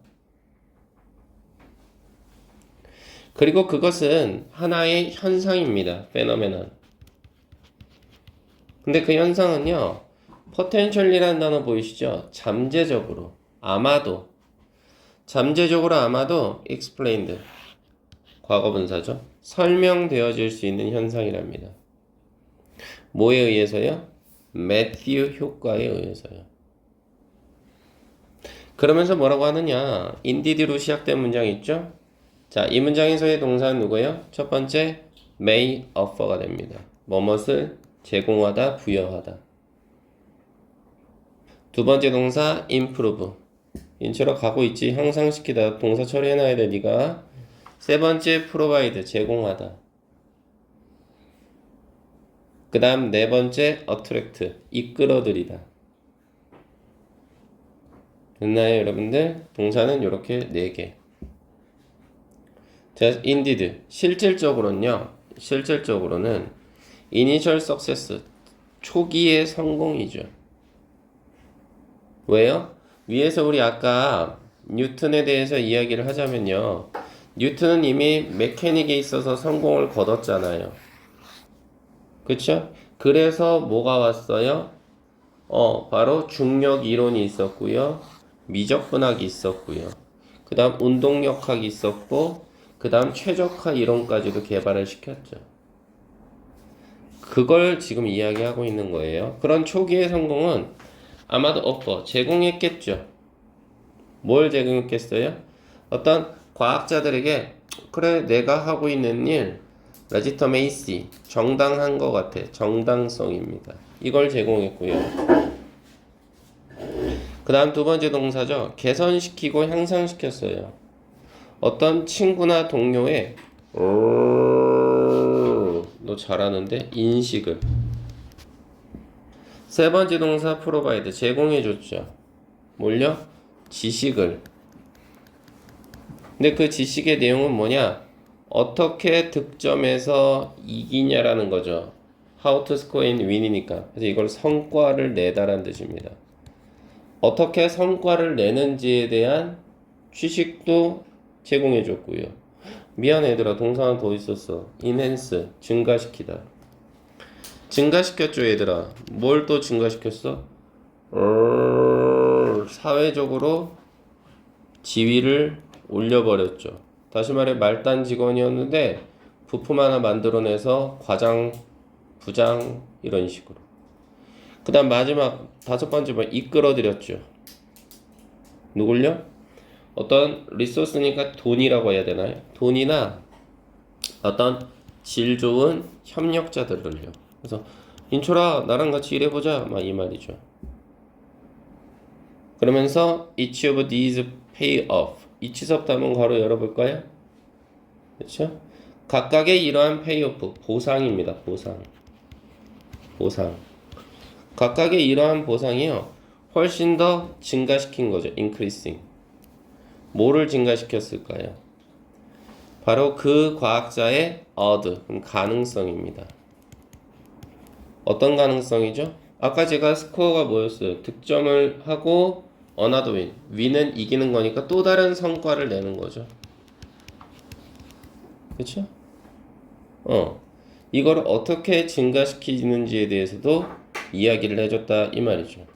그리고 그것은 하나의 현상입니다. phenomenon. 근데 그 현상은요, potential이라는 단어 보이시죠? 잠재적으로, 아마도, 잠재적으로 아마도 explained, 과거분사죠. 설명되어질 수 있는 현상이랍니다. 뭐에 의해서요? 매튜 효과에 의해서요. 그러면서 뭐라고 하느냐? indeed로 시작된 문장 있죠? 자, 이 문장에서의 동사는 누구예요? 첫 번째, may offer가 됩니다. 뭐뭇을 제공하다, 부여하다. 두 번째 동사, improve. 인처럼 가고 있지. 향상시키다. 동사 처리해놔야 돼, 니가. 세 번째, provide. 제공하다. 그 다음 네 번째, attract. 이끌어들이다. 됐나요, 여러분들? 동사는 이렇게 네 개. 자, indeed. 실질적으로는 initial success. 초기의 성공이죠. 왜요? 위에서 우리 아까 뉴턴에 대해서 이야기를 하자면요. 뉴턴은 이미 메케닉에 있어서 성공을 거뒀잖아요. 그쵸? 그래서 뭐가 왔어요? 바로 중력 이론이 있었고요. 미적분학이 있었고요. 그 다음 운동역학이 있었고, 그 다음 최적화 이론까지도 개발을 시켰죠. 그걸 지금 이야기하고 있는 거예요. 그런 초기의 성공은 아마도 제공했겠죠. 뭘 제공했겠어요? 어떤 과학자들에게 그래 내가 하고 있는 일 레지터메이시 정당한 것 같아. 정당성입니다. 이걸 제공했고요. 그 다음 두 번째 동사죠. 개선시키고 향상시켰어요. 어떤 친구나 동료의 너 잘하는데 인식을. 세 번째 동사 provide 제공해줬죠. 뭘요? 지식을. 근데 그 지식의 내용은 뭐냐? 어떻게 득점해서 이기냐라는 거죠. How to score in win이니까. 그래서 이걸 성과를 내다라는 뜻입니다. 어떻게 성과를 내는지에 대한 취식도 제공해줬고요. 미안해 얘들아, 동사 하나 더 있었어. enhance, 증가시키다. 증가시켰죠 얘들아. 뭘 또 증가시켰어? 사회적으로 지위를 올려버렸죠. 다시 말해 말단 직원이었는데 부품 하나 만들어내서 과장, 부장 이런 식으로. 그 다음 마지막 다섯 번째 번 이끌어들였죠. 누굴요? 어떤 리소스니까 돈이라고 해야 되나요? 돈이나 어떤 질 좋은 협력자들을요. 그래서 인철아 나랑 같이 일해보자 막 이 말이죠. 그러면서 each of these pay off. each of 답은 괄호 열어볼까요? 그렇죠? 각각의 이러한 pay off 보상입니다. 보상. 각각의 이러한 보상이요. 훨씬 더 증가시킨 거죠. increasing. 뭐를 증가시켰을까요? 바로 그 과학자의 odd, 가능성입니다. 어떤 가능성이죠? 아까 제가 스코어가 뭐였어요? 득점을 하고 another win. win은 이기는 거니까 또 다른 성과를 내는 거죠. 그렇죠? 이걸 어떻게 증가시키는지에 대해서도 이야기를 해줬다 이 말이죠.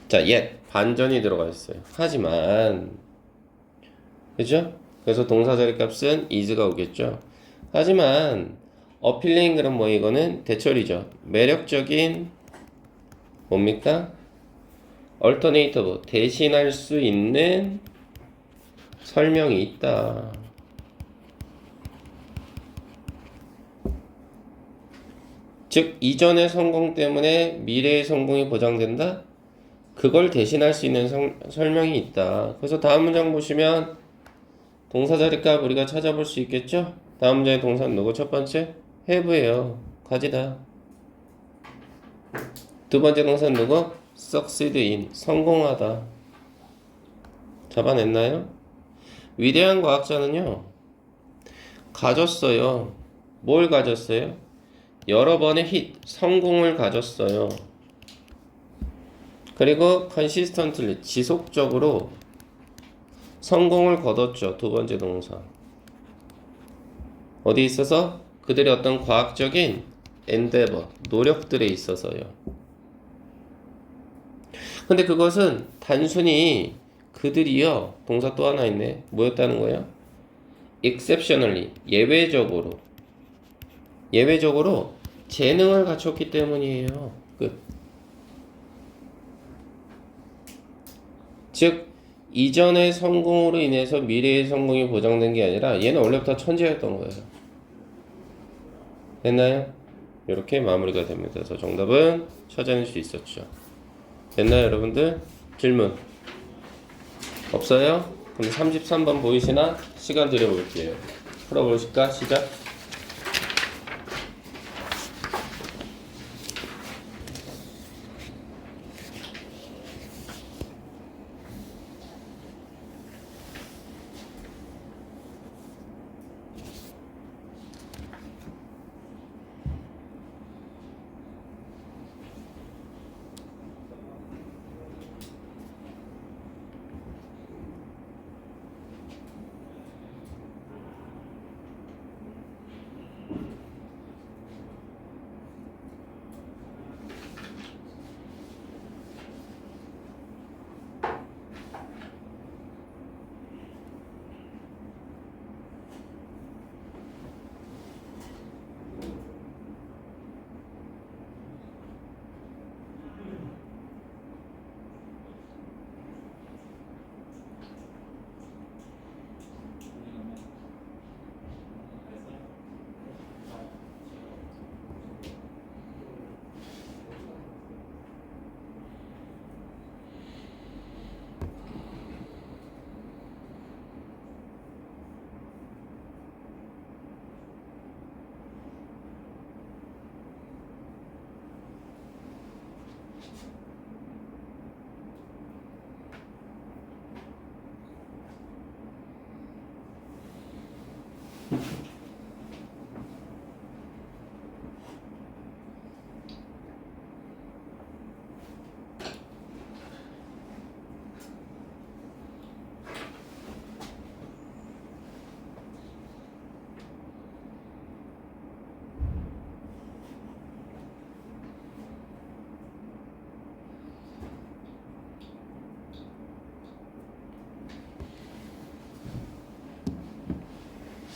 자, yet 반전이 들어가 있어요. 하지만 그죠? 그래서 동사 자리 값은 is가 오겠죠. 하지만 appealing 그럼 뭐 이거는 대철이죠. 매력적인 뭡니까? alternative 대신할 수 있는 설명이 있다. 즉 이전의 성공 때문에 미래의 성공이 보장된다? 그걸 대신할 수 있는 설명이 있다. 그래서 다음 문장 보시면 동사 자리값 우리가 찾아볼 수 있겠죠? 다음 문장의 동사는 누구? 첫 번째 have예요. 가지다. 두 번째 동사는 누구? succeed in. 성공하다. 잡아냈나요? 위대한 과학자는요. 가졌어요. 뭘 가졌어요? 여러 번의 hit, 성공을 가졌어요. 그리고 consistently, 지속적으로 성공을 거뒀죠. 두 번째 동사. 어디 있어서? 그들의 어떤 과학적인 endeavor, 노력들에 있어서요. 근데 그것은 단순히 그들이요. 동사 또 하나 있네. 뭐였다는 거예요? exceptionally, 예외적으로 재능을 갖췄기 때문이에요. 끝. 즉 이전의 성공으로 인해서 미래의 성공이 보장된 게 아니라 얘는 원래부터 천재였던 거예요. 됐나요? 이렇게 마무리가 됩니다. 그래서 정답은 찾아낼 수 있었죠. 됐나요, 여러분들? 질문 없어요? 그럼 33번 보이시나? 시간 드려볼게요. 풀어보실까? 시작.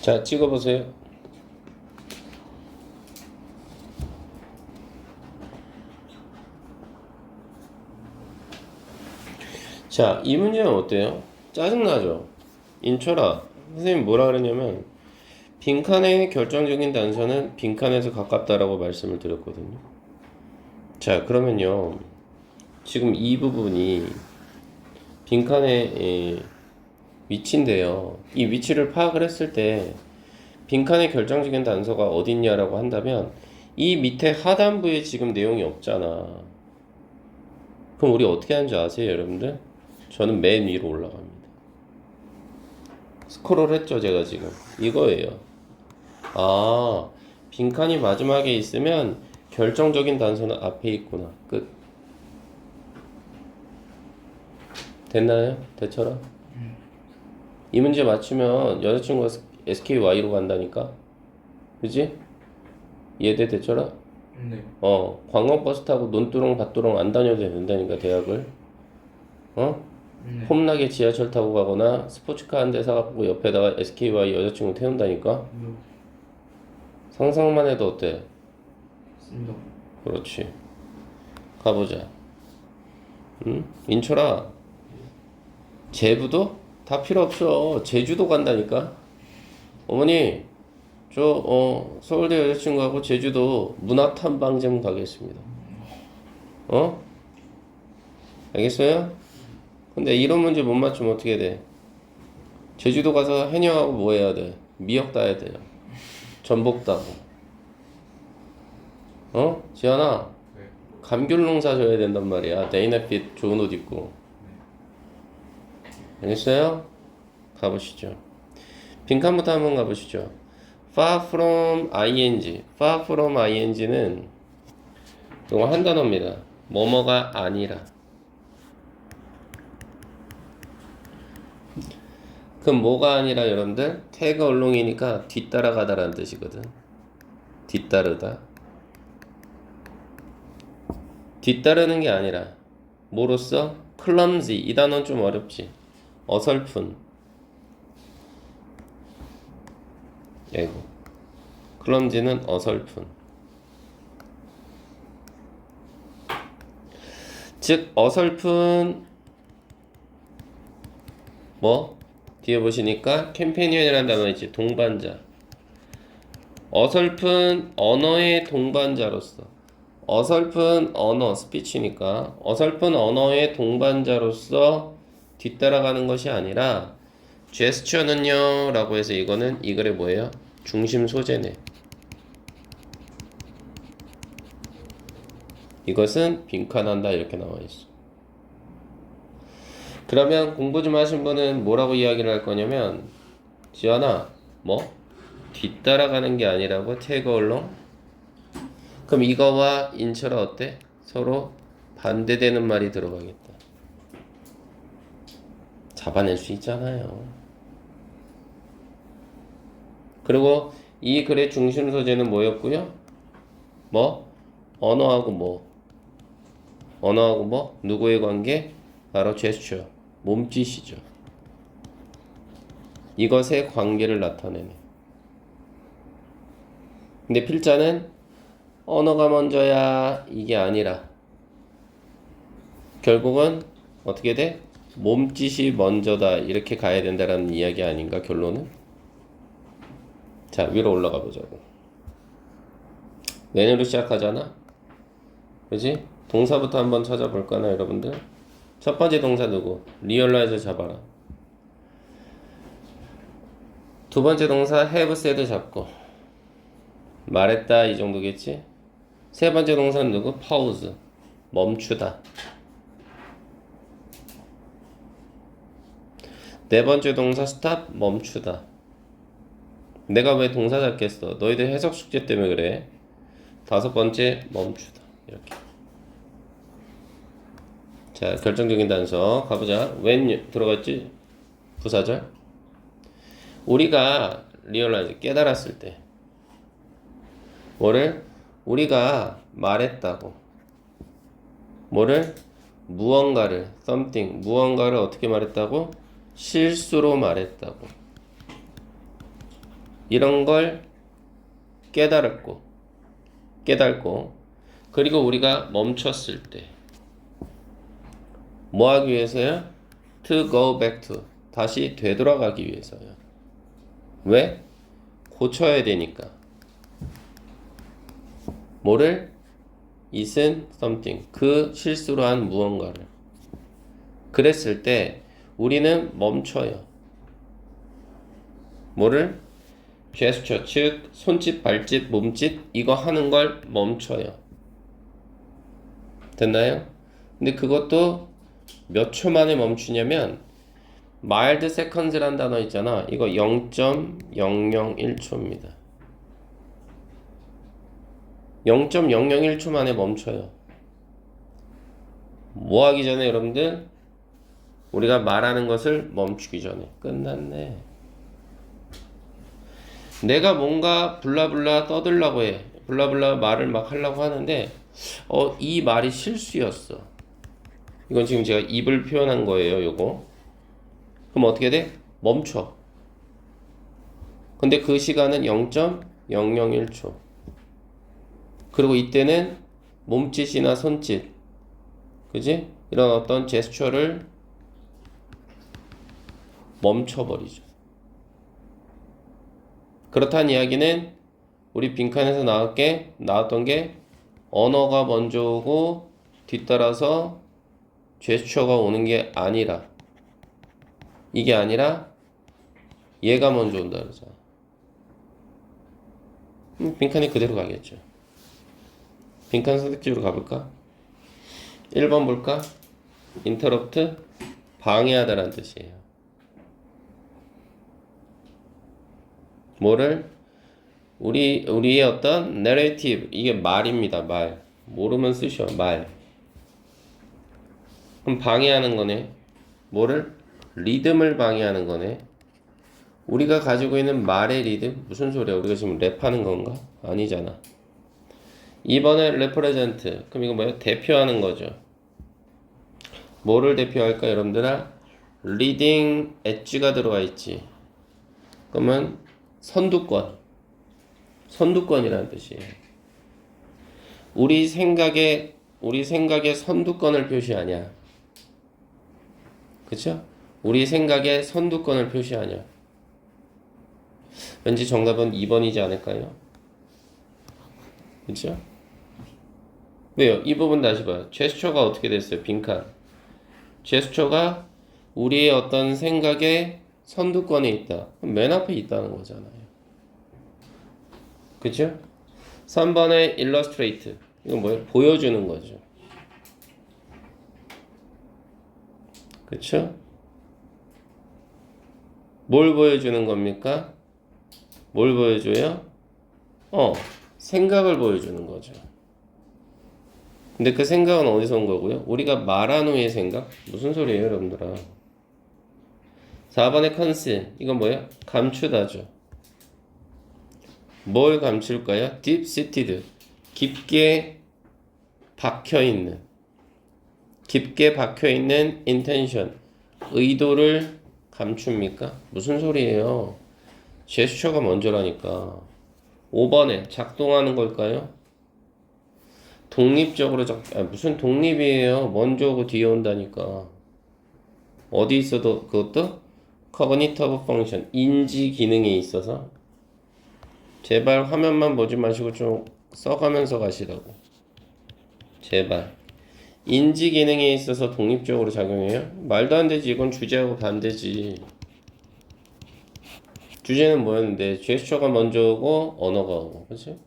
자, 찍어보세요. 자, 이 문제는 어때요? 짜증나죠? 인철아, 선생님 뭐라 그랬냐면 빈칸의 결정적인 단서는 빈칸에서 가깝다라고 말씀을 드렸거든요. 자, 그러면요. 지금 이 부분이 빈칸의 위치인데요. 이 위치를 파악을 했을 때 빈칸의 결정적인 단서가 어딨냐라고 한다면 이 밑에 하단부에 지금 내용이 없잖아. 그럼 우리 어떻게 하는지 아세요, 여러분들? 저는 맨 위로 올라갑니다. 스크롤 했죠, 제가 지금. 이거예요. 아, 빈칸이 마지막에 있으면 결정적인 단서는 앞에 있구나. 끝. 됐나요? 대처럼? 이 문제 맞추면 여자친구가 SKY로 간다니까? 그지? 이해돼, 대처럼? 네. 관광버스 타고 논두렁 밭두렁 안 다녀도 된다니까, 대학을. 네. 폼나게 지하철 타고 가거나 스포츠카 한 대 사갖고 옆에다가 SKY 여자친구 태운다니까? 네. 상상만 해도 어때? 습니다. 그렇지. 가보자. 응? 인철아, 제부도? 다 필요 없어. 제주도 간다니까? 어머니, 서울대 여자친구하고 제주도 문화탐방 좀 가겠습니다. 알겠어요? 근데 이런 문제 못 맞추면 어떻게 돼? 제주도 가서 해녀하고 뭐 해야 돼? 미역 따야 돼요. 전복 따고. 지연아, 네. 감귤농 사줘야 된단 말이야. 데이나핏 좋은 옷 입고. 알겠어요? 가보시죠. 빈칸부터 한번 가보시죠. far from ing. far from ing는 이거 한 단어입니다. 뭐뭐가 아니라. 그럼 뭐가 아니라 여러분들? 태그 얼롱이니까 뒤따라가다라는 뜻이거든. 뒤따르다. 뒤따르는 게 아니라 뭐로써? clumsy. 이 단어는 좀 어렵지. 어설픈. 아이고. clumsy는 어설픈. 즉 어설픈 뭐? 뒤에 보시니까 캠페니언이라는 단어 있지. 동반자. 어설픈 언어의 동반자로서. 어설픈 언어, 스피치니까 어설픈 언어의 동반자로서 뒤따라가는 것이 아니라 제스처는요 라고 해서 이거는 이 글의 뭐예요? 중심 소재네. 이것은 빈칸한다 이렇게 나와 있어. 그러면 공부 좀 하신 분은 뭐라고 이야기를 할 거냐면 지연아 뭐? 뒤따라가는 게 아니라고 태그 얼렁? 그럼 이거와 인처럼 어때? 서로 반대되는 말이 들어가겠다. 잡아낼 수 있잖아요. 그리고 이 글의 중심 소재는 뭐였고요? 뭐? 언어하고 뭐? 언어하고 뭐? 누구의 관계? 바로 제스처, 몸짓이죠. 이것의 관계를 나타내네. 근데 필자는 언어가 먼저야 이게 아니라 결국은 어떻게 돼? 몸짓이 먼저다 이렇게 가야 된다라는 이야기 아닌가 결론은? 자 위로 올라가 보자고. 왼으로 시작하잖아. 그지? 동사부터 한번 찾아볼까나 여러분들? 첫 번째 동사 누구? 리얼라이저 잡아라. 두 번째 동사 have said 잡고 말했다 이 정도겠지? 세 번째 동사는 누구? pause 멈추다. 네 번째 동사 stop 멈추다. 내가 왜 동사 잡겠어? 너희들 해석 숙제 때문에 그래. 다섯 번째 멈추다. 이렇게. 자 결정적인 단서 가보자. when 들어갔지? 부사절. 우리가 리얼라이즈 깨달았을 때 뭐를? 우리가 말했다고. 뭐를? 무언가를 something 무언가를 어떻게 말했다고? 실수로 말했다고. 이런 걸 깨달고 그리고 우리가 멈췄을 때 뭐 하기 위해서요? to go back to. 다시 되돌아가기 위해서요. 왜? 고쳐야 되니까. 뭐를? it은 something. 그 실수로 한 무언가를. 그랬을 때 우리는 멈춰요. 뭐를? 제스처, 즉 손짓, 발짓, 몸짓 이거 하는 걸 멈춰요. 됐나요? 근데 그것도 몇 초 만에 멈추냐면 mild seconds란 단어 있잖아. 이거 0.001초입니다. 0.001초 만에 멈춰요. 뭐 하기 전에 여러분들? 우리가 말하는 것을 멈추기 전에. 끝났네. 내가 뭔가 블라블라 떠들라고 해. 블라블라 말을 막 하려고 하는데 이 말이 실수였어. 이건 지금 제가 입을 표현한 거예요, 요거. 그럼 어떻게 돼? 멈춰. 근데 그 시간은 0.001초. 그리고 이때는 몸짓이나 손짓, 그지? 이런 어떤 제스처를 멈춰버리죠. 그렇다는 이야기는 우리 빈칸에서 나왔던 게 언어가 먼저 오고 뒤따라서 제스처가 오는 게 아니라 이게 아니라 얘가 먼저 온다 그러잖아. 빈칸이 그대로 가겠죠. 빈칸 선택지로 가볼까? 1번 볼까? interrupt 방해하다라는 뜻이에요. 뭐를? 우리의 어떤 narrative 이게 말입니다. 말. 모르면 쓰셔. 말. 그럼 방해하는 거네. 뭐를? 리듬을 방해하는 거네. 우리가 가지고 있는 말의 리듬? 무슨 소리야? 우리가 지금 랩하는 건가? 아니잖아. 2번에 represent. 그럼 이거 뭐예요? 대표하는 거죠. 뭐를 대표할까 여러분들아? leading edge가 들어가 있지. 그러면 선두권이라는 뜻이에요. 우리 생각의 선두권을 표시하냐? 그쵸? 우리 생각의 선두권을 표시하냐? 왠지 정답은 2번이지 않을까요? 그쵸? 왜요? 이 부분 다시 봐요. 제스처가 어떻게 됐어요? 빈칸. 제스처가 우리의 어떤 생각의 선두권에 있다. 맨 앞에 있다는 거잖아요. 그쵸? 3번에 illustrate. 이건 뭐예요? 보여주는 거죠. 그쵸? 뭘 보여주는 겁니까? 뭘 보여줘요? 생각을 보여주는 거죠. 근데 그 생각은 어디서 온 거고요? 우리가 말한 후의 생각? 무슨 소리예요, 여러분들아? 4번의 conceal. 이건 뭐예요? 감추다죠. 뭘 감출까요? deep-seated. 깊게 박혀있는 intention. 의도를 감춥니까? 무슨 소리예요? 제스처가 먼저라니까. 5번에 작동하는 걸까요? 독립적으로 무슨 독립이에요? 먼저 오고 뒤에 온다니까. 어디 있어도 그것도 cognitive function 인지 기능에 있어서 제발 화면만 보지 마시고 좀 써가면서 가시라고. 제발. 인지 기능에 있어서 독립적으로 작용해요? 말도 안 되지. 이건 주제하고 반대지. 주제는 뭐였는데 제스처가 먼저 오고 언어가 오고, 그치?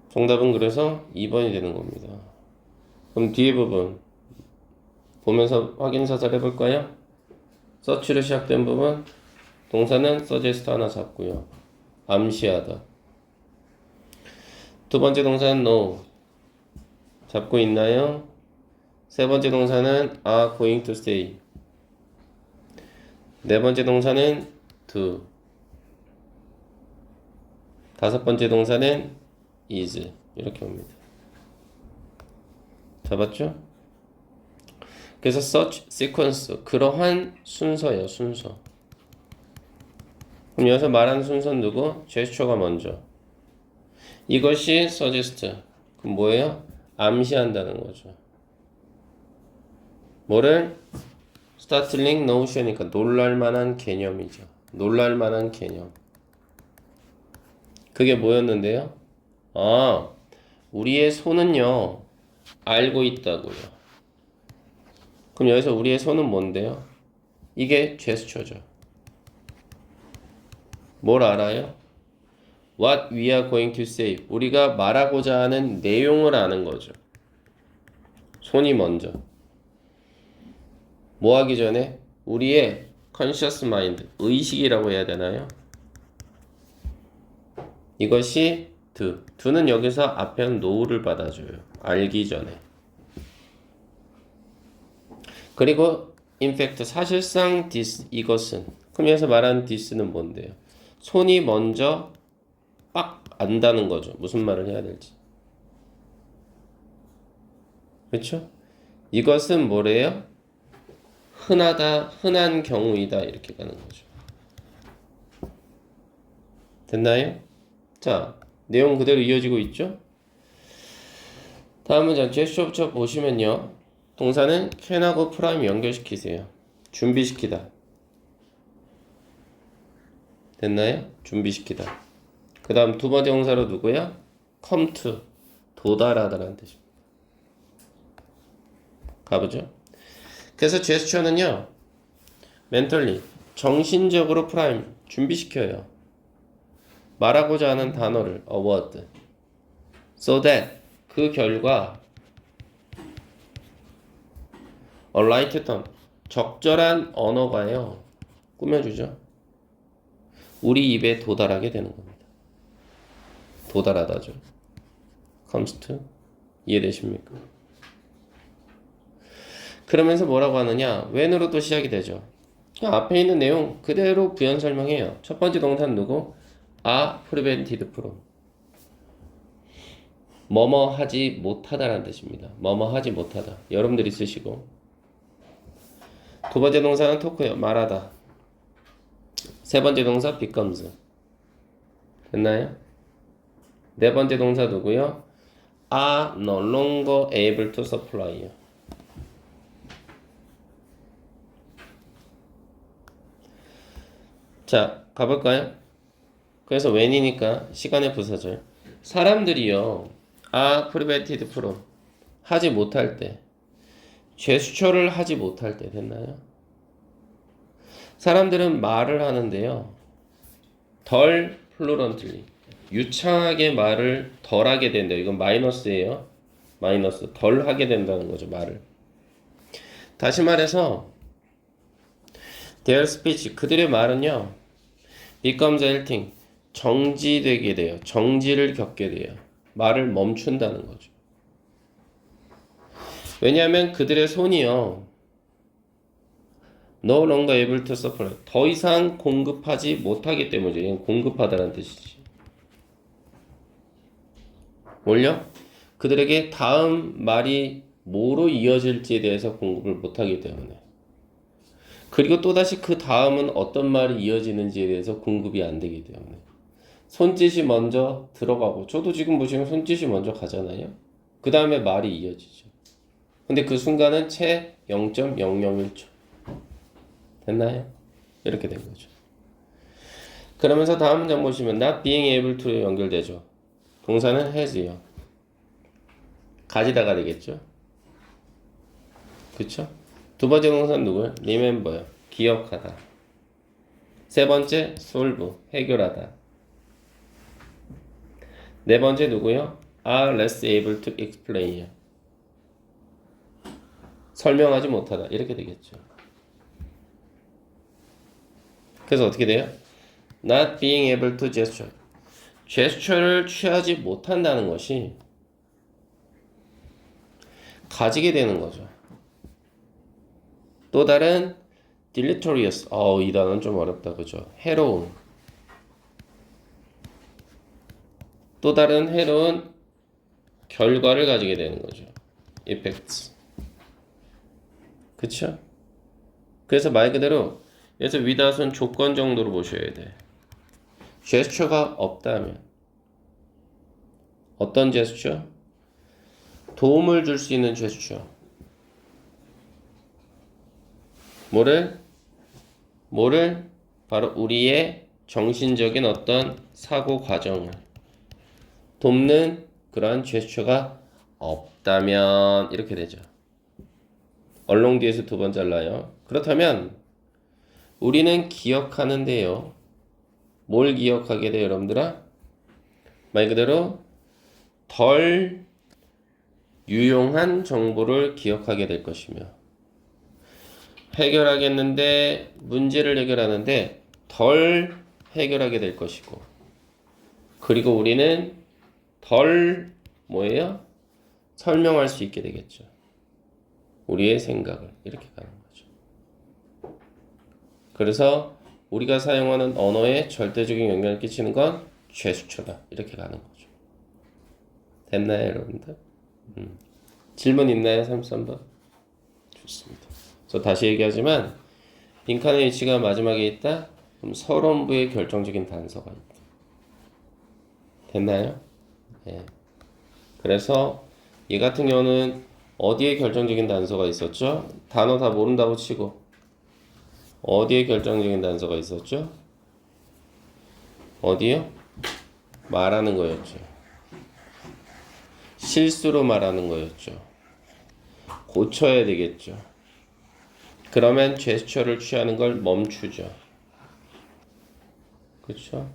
정답은 그래서 2번이 되는 겁니다. 그럼 뒤에 부분 보면서 확인 사살 해볼까요? 서치로 시작된 부분 동사는 suggest 하나 잡고요. 암시하다. 두 번째 동사는 know 잡고 있나요? 세 번째 동사는 are going to say. 네 번째 동사는 do. 다섯 번째 동사는 is. 이렇게 옵니다. 잡았죠? 그래서 such sequence 그러한 순서예요. 순서. 그럼 여기서 말하는 순서는 누구? 제스처가 먼저. 이것이 suggest. 그럼 뭐예요? 암시한다는 거죠. 뭐를? startling notion이니까 놀랄만한 개념이죠. 놀랄만한 개념. 그게 뭐였는데요? 아, 우리의 손은요, 알고 있다고요. 그럼 여기서 우리의 손은 뭔데요? 이게 제스처죠. 뭘 알아요? What we are going to say. 우리가 말하고자 하는 내용을 아는 거죠. 손이 먼저. 뭐 하기 전에? 우리의 conscious mind, 의식이라고 해야 되나요? 이것이 do는 여기서 앞에 no를 받아줘요. 알기 전에. 그리고 in fact 사실상 this 이것은 그럼 여기서 말하는 this는 뭔데요? 손이 먼저 빡 안다는 거죠. 무슨 말을 해야 될지. 그렇죠? 이것은 뭐래요? 흔하다, 흔한 경우이다 이렇게 가는 거죠. 됐나요? 자, 내용 그대로 이어지고 있죠? 다음 문장 제스처부터 보시면요. 동사는 can하고 prime 연결시키세요. 준비시키다. 됐나요? 준비시키다. 그 다음 두 번째 동사로 누구야? come to. 도달하다라는 뜻입니다. 가보죠. 그래서 제스처는요. mentally. 정신적으로 prime. 준비시켜요. 말하고자 하는 단어를 a word. so that 그 결과 a right term. 적절한 언어가요. 꾸며주죠. 우리 입에 도달하게 되는 겁니다. 도달하다죠. comes to. 이해되십니까? 그러면서 뭐라고 하느냐? when으로 또 시작이 되죠. 앞에 있는 내용 그대로 부연 설명해요. 첫 번째 동사는 누구? are prevented from. 뭐뭐 하지 못하다라는 뜻입니다. 뭐뭐 하지 못하다. 여러분들이 쓰시고. 두 번째 동사는 토크예요. 말하다. 세 번째 동사 becomes. 됐나요? 네 번째 동사 누구요? are no longer able to supply요. 자, 가볼까요? 그래서 when이니까 시간의 부사절. 사람들이요. are prevented from. 하지 못할 때. 제스처를 하지 못할 때 됐나요? 사람들은 말을 하는데요. 덜 fluently. 유창하게 말을 덜 하게 된대요. 이건 마이너스예요. 마이너스. 덜 하게 된다는 거죠, 말을. 다시 말해서 their speech. 그들의 말은요. becomes halting. 정지되게 돼요. 정지를 겪게 돼요. 말을 멈춘다는 거죠. 왜냐하면 그들의 손이요. no longer able to supply. 더 이상 공급하지 못하기 때문이죠. 이건 공급하다는 뜻이지. 뭘요? 그들에게 다음 말이 뭐로 이어질지에 대해서 공급을 못하기 때문에. 그리고 또다시 그 다음은 어떤 말이 이어지는지에 대해서 공급이 안 되기 때문에. 손짓이 먼저 들어가고 저도 지금 보시면 손짓이 먼저 가잖아요. 그 다음에 말이 이어지죠. 근데 그 순간은 채 0.001초. 됐나요? 이렇게 된 거죠. 그러면서 다음 문장 보시면 not being able to 연결되죠. 동사는 has요. 가지다가 되겠죠. 그쵸? 두 번째 동사는 누구예요? remember요. 기억하다. 세 번째 solve. 해결하다. 네 번째 누구요? are less able to explain요. 설명하지 못하다. 이렇게 되겠죠. 그래서 어떻게 돼요? not being able to gesture. 제스처를 취하지 못한다는 것이 가지게 되는 거죠. 또 다른 deleterious. 이 단어는 좀 어렵다. 그죠? 해로운. 또 다른 해로운 결과를 가지게 되는 거죠. effects. 그쵸? 그래서 말 그대로 여기서 without은 조건 정도로 보셔야 돼. 제스처가 없다면 어떤 제스처? 도움을 줄 수 있는 제스처. 뭐를 바로 우리의 정신적인 어떤 사고 과정을 돕는 그러한 제스처가 없다면 이렇게 되죠. 얼렁 뒤에서 두 번 잘라요. 그렇다면 우리는 기억하는데요. 뭘 기억하게 돼요, 여러분들아? 말 그대로 덜 유용한 정보를 기억하게 될 것이며 해결하겠는데 문제를 해결하는데 덜 해결하게 될 것이고 그리고 우리는 덜 뭐예요? 설명할 수 있게 되겠죠. 우리의 생각을 이렇게 가는 거죠. 그래서 우리가 사용하는 언어에 절대적인 영향을 끼치는 건 제스처다. 이렇게 가는 거죠. 됐나요, 여러분들? 질문 있나요? 33번? 좋습니다. 그래서 다시 얘기하지만 빈칸의 위치가 마지막에 있다? 그럼 서론부의 결정적인 단서가 있다. 됐나요? 네. 그래서 이 같은 경우는 어디에 결정적인 단서가 있었죠? 단어 다 모른다고 치고 어디에 결정적인 단서가 있었죠? 어디요? 말하는 거였죠. 실수로 말하는 거였죠. 고쳐야 되겠죠. 그러면 제스처를 취하는 걸 멈추죠. 그렇죠?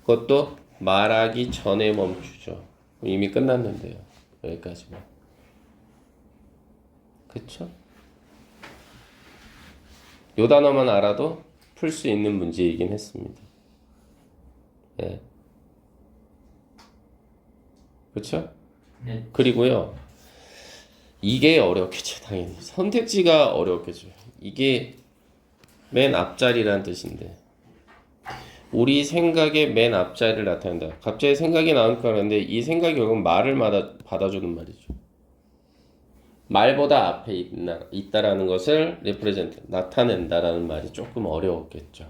그것도 말하기 전에 멈추죠. 이미 끝났는데요. 여기까지만. 그렇죠? 요 단어만 알아도 풀 수 있는 문제이긴 했습니다. 예. 그렇죠? 네. 그리고요. 이게 어렵겠죠, 당연히. 선택지가 어렵겠죠. 이게 맨 앞자리란 뜻인데. 우리 생각의 맨 앞자리를 나타낸다. 갑자기 생각이 나니까 그러는데 이 생각이 결국 말을 받아주는 말이죠. 말보다 앞에 있다라는 것을 represent, 나타낸다라는 말이 조금 어려웠겠죠.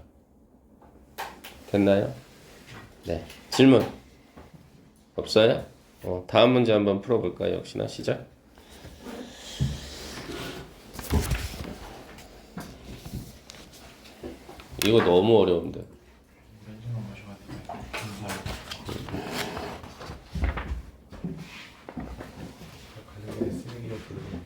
됐나요? 네. 질문 없어요? 다음 문제 한번 풀어볼까요? 역시나 시작. 이거 너무 어려운데. 면증만 마셔가지고 감사합니다. 가정에 쓰레기로 부르는 거.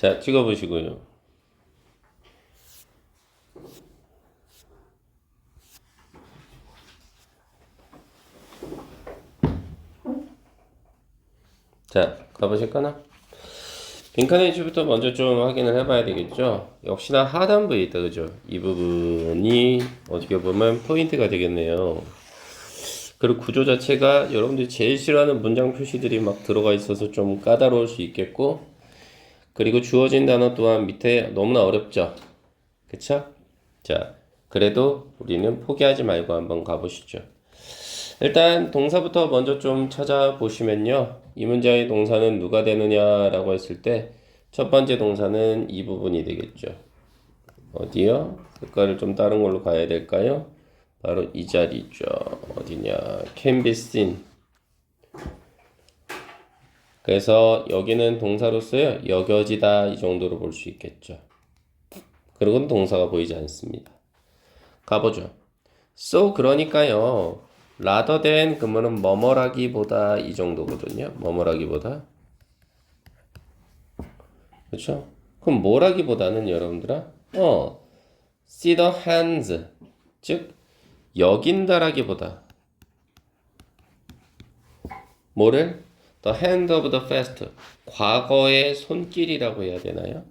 자, 찍어보시고요. 자, 가보실까나? 빈칸의 위치부터 먼저 좀 확인을 해봐야 되겠죠? 역시나 하단부에 있다, 그죠? 이 부분이 어떻게 보면 포인트가 되겠네요. 그리고 구조 자체가 여러분들이 제일 싫어하는 문장 표시들이 막 들어가 있어서 좀 까다로울 수 있겠고, 그리고 주어진 단어 또한 밑에 너무나 어렵죠? 그쵸? 자, 그래도 우리는 포기하지 말고 한번 가보시죠. 일단 동사부터 먼저 좀 찾아보시면요. 이 문장의 동사는 누가 되느냐라고 했을 때 첫 번째 동사는 이 부분이 되겠죠. 어디요? 색깔을 좀 다른 걸로 가야 될까요? 바로 이 자리죠. 어디냐? can be seen. 그래서 여기는 동사로서요. 여겨지다 이 정도로 볼 수 있겠죠. 그리고는 동사가 보이지 않습니다. 가보죠. So 그러니까요. rather than 그러면은 뭐뭐라기보다 이 정도거든요. 뭐뭐라기보다. 그렇죠? 그럼 뭐라기보다는 여러분들아 see the hands 즉 여긴다라기보다 뭐를 the hand of the fast 과거의 손길이라고 해야 되나요?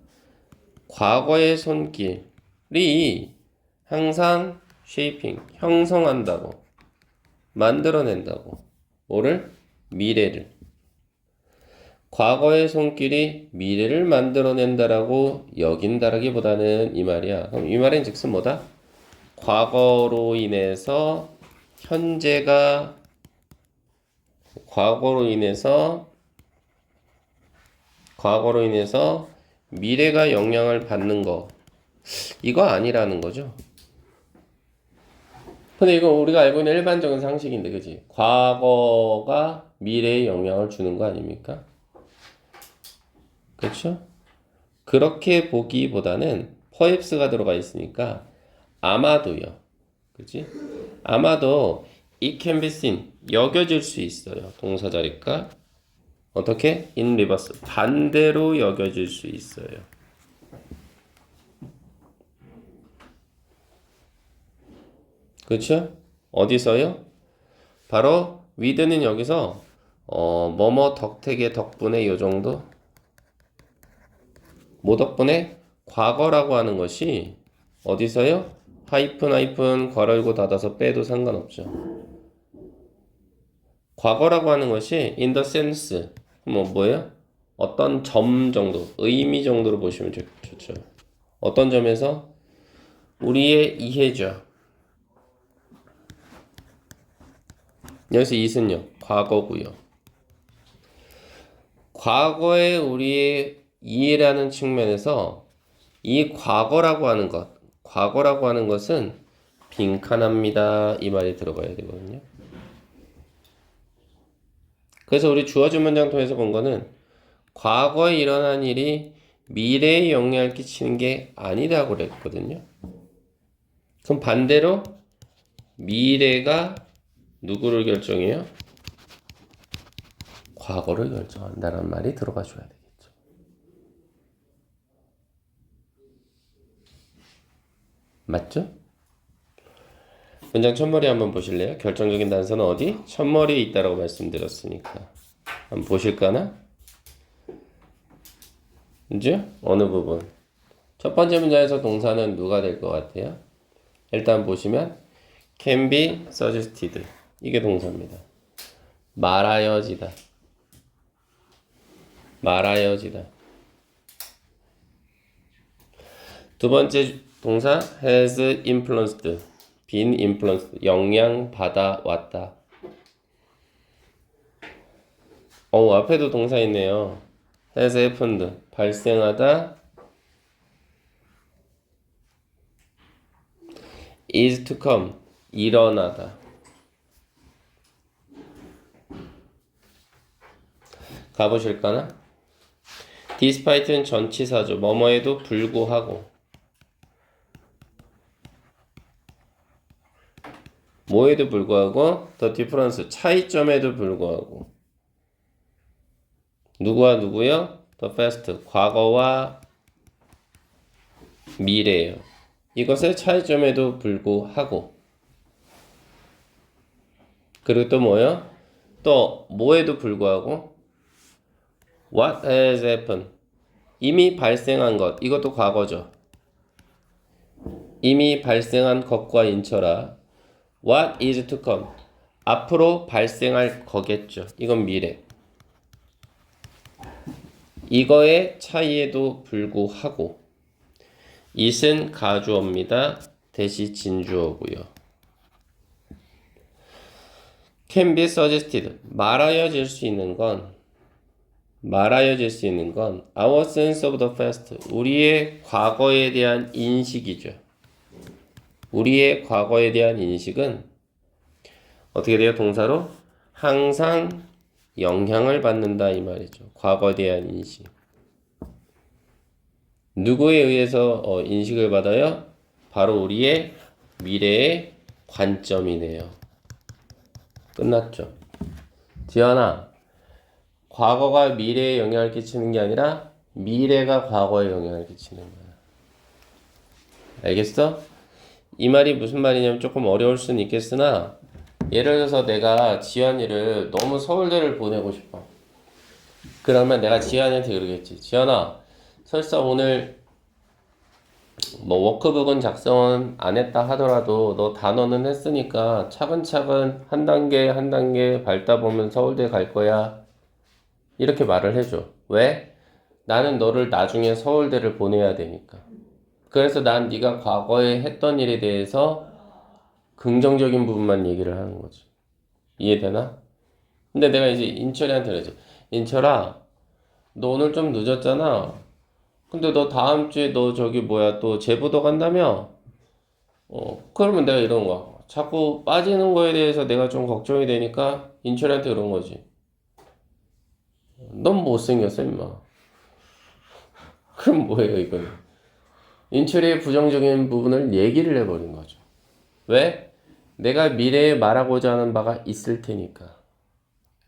과거의 손길이 항상 shaping 형성한다고 만들어낸다고 뭐를? 미래를 과거의 손길이 미래를 만들어낸다라고 여긴다라기보다는 이 말이야. 그럼 이 말은 즉슨 뭐다? 과거로 인해서 현재가 과거로 인해서 미래가 영향을 받는 거 이거 아니라는 거죠. 근데 이거 우리가 알고 있는 일반적인 상식인데 그지? 과거가 미래에 영향을 주는 거 아닙니까? 그렇죠? 그렇게 보기보다는 perhaps가 들어가 있으니까 아마도요. 그치? 아마도 it can be seen 여겨질 수 있어요. 동사 자리가 어떻게? in reverse 반대로 여겨질 수 있어요. 그렇죠? 어디서요? 바로 with는 여기서 뭐뭐 덕택의 덕분에 요 정도 뭐 덕분에 과거라고 하는 것이 어디서요? 하이픈 괄호 열고 닫아서 빼도 상관없죠. 과거라고 하는 것이 in the sense 뭐예요? 어떤 점 정도, 의미 정도로 보시면 좋죠. 어떤 점에서 우리의 이해죠. 여기서 이은요 과거고요. 과거의 우리의 이해라는 측면에서 이 과거라고 하는 것은 빈칸합니다. 이 말이 들어가야 되거든요. 그래서 우리 주어진 문장 통해서 본 거는 과거에 일어난 일이 미래에 영향을 끼치는 게 아니라고 그랬거든요. 그럼 반대로 미래가 누구를 결정해요? 과거를 결정한다는 말이 들어가 줘야 되겠죠. 맞죠? 문장 첫머리 한번 보실래요? 결정적인 단서는 어디? 첫머리에 있다라고 말씀드렸으니까 한번 보실까나? 그죠? 어느 부분? 첫 번째 문장에서 동사는 누가 될 것 같아요? 일단 보시면 can be suggested 이게 동사입니다. 말하여지다. 두 번째 동사 has influenced been influenced 영향 받아 왔다. 앞에도 동사 있네요. has happened 발생하다 is to come 일어나다. 가보실까나? despite는 전치사죠. 뭐뭐에도 불구하고 뭐에도 불구하고 the difference 차이점에도 불구하고 누구와 누구요? the past. 과거와 미래예요. 이것의 차이점에도 불구하고. 그리고 또 뭐요? 또 뭐에도 불구하고 what has happened. 이미 발생한 것. 이것도 과거죠. 이미 발생한 것과 인처라. What is to come. 앞으로 발생할 거겠죠. 이건 미래. 이거의 차이에도 불구하고 it은 가주어입니다. 대시 진주어고요. can be suggested. 말하여질 수 있는 건 our sense of the past. 우리의 과거에 대한 인식이죠. 우리의 과거에 대한 인식은 어떻게 돼요? 동사로 항상 영향을 받는다 이 말이죠. 과거에 대한 인식. 누구에 의해서 인식을 받아요? 바로 우리의 미래의 관점이네요. 끝났죠. 지연아, 과거가 미래에 영향을 끼치는 게 아니라 미래가 과거에 영향을 끼치는 거야. 알겠어? 이 말이 무슨 말이냐면 조금 어려울 수는 있겠으나 예를 들어서 내가 지연이를 너무 서울대를 보내고 싶어. 그러면 내가 지연이한테 그러겠지. 지연아, 설사 오늘 뭐 워크북은 작성은 안 했다 하더라도 너 단어는 했으니까 차근차근 한 단계 한 단계 밟다 보면 서울대 갈 거야. 이렇게 말을 해줘. 왜? 나는 너를 나중에 서울대를 보내야 되니까. 그래서 난 네가 과거에 했던 일에 대해서 긍정적인 부분만 얘기를 하는 거지. 이해되나? 근데 내가 이제 인철이한테 그러지. 인철아, 너 오늘 좀 늦었잖아. 근데 너 다음 주에 너 저기 뭐야 또 제부도 간다며? 그러면 내가 이런 거야. 자꾸 빠지는 거에 대해서 내가 좀 걱정이 되니까 인철이한테 그런 거지. 넌 못생겼어 임마. 그럼 뭐예요 이건? 인철이의 부정적인 부분을 얘기를 해버린 거죠. 왜? 내가 미래에 말하고자 하는 바가 있을 테니까.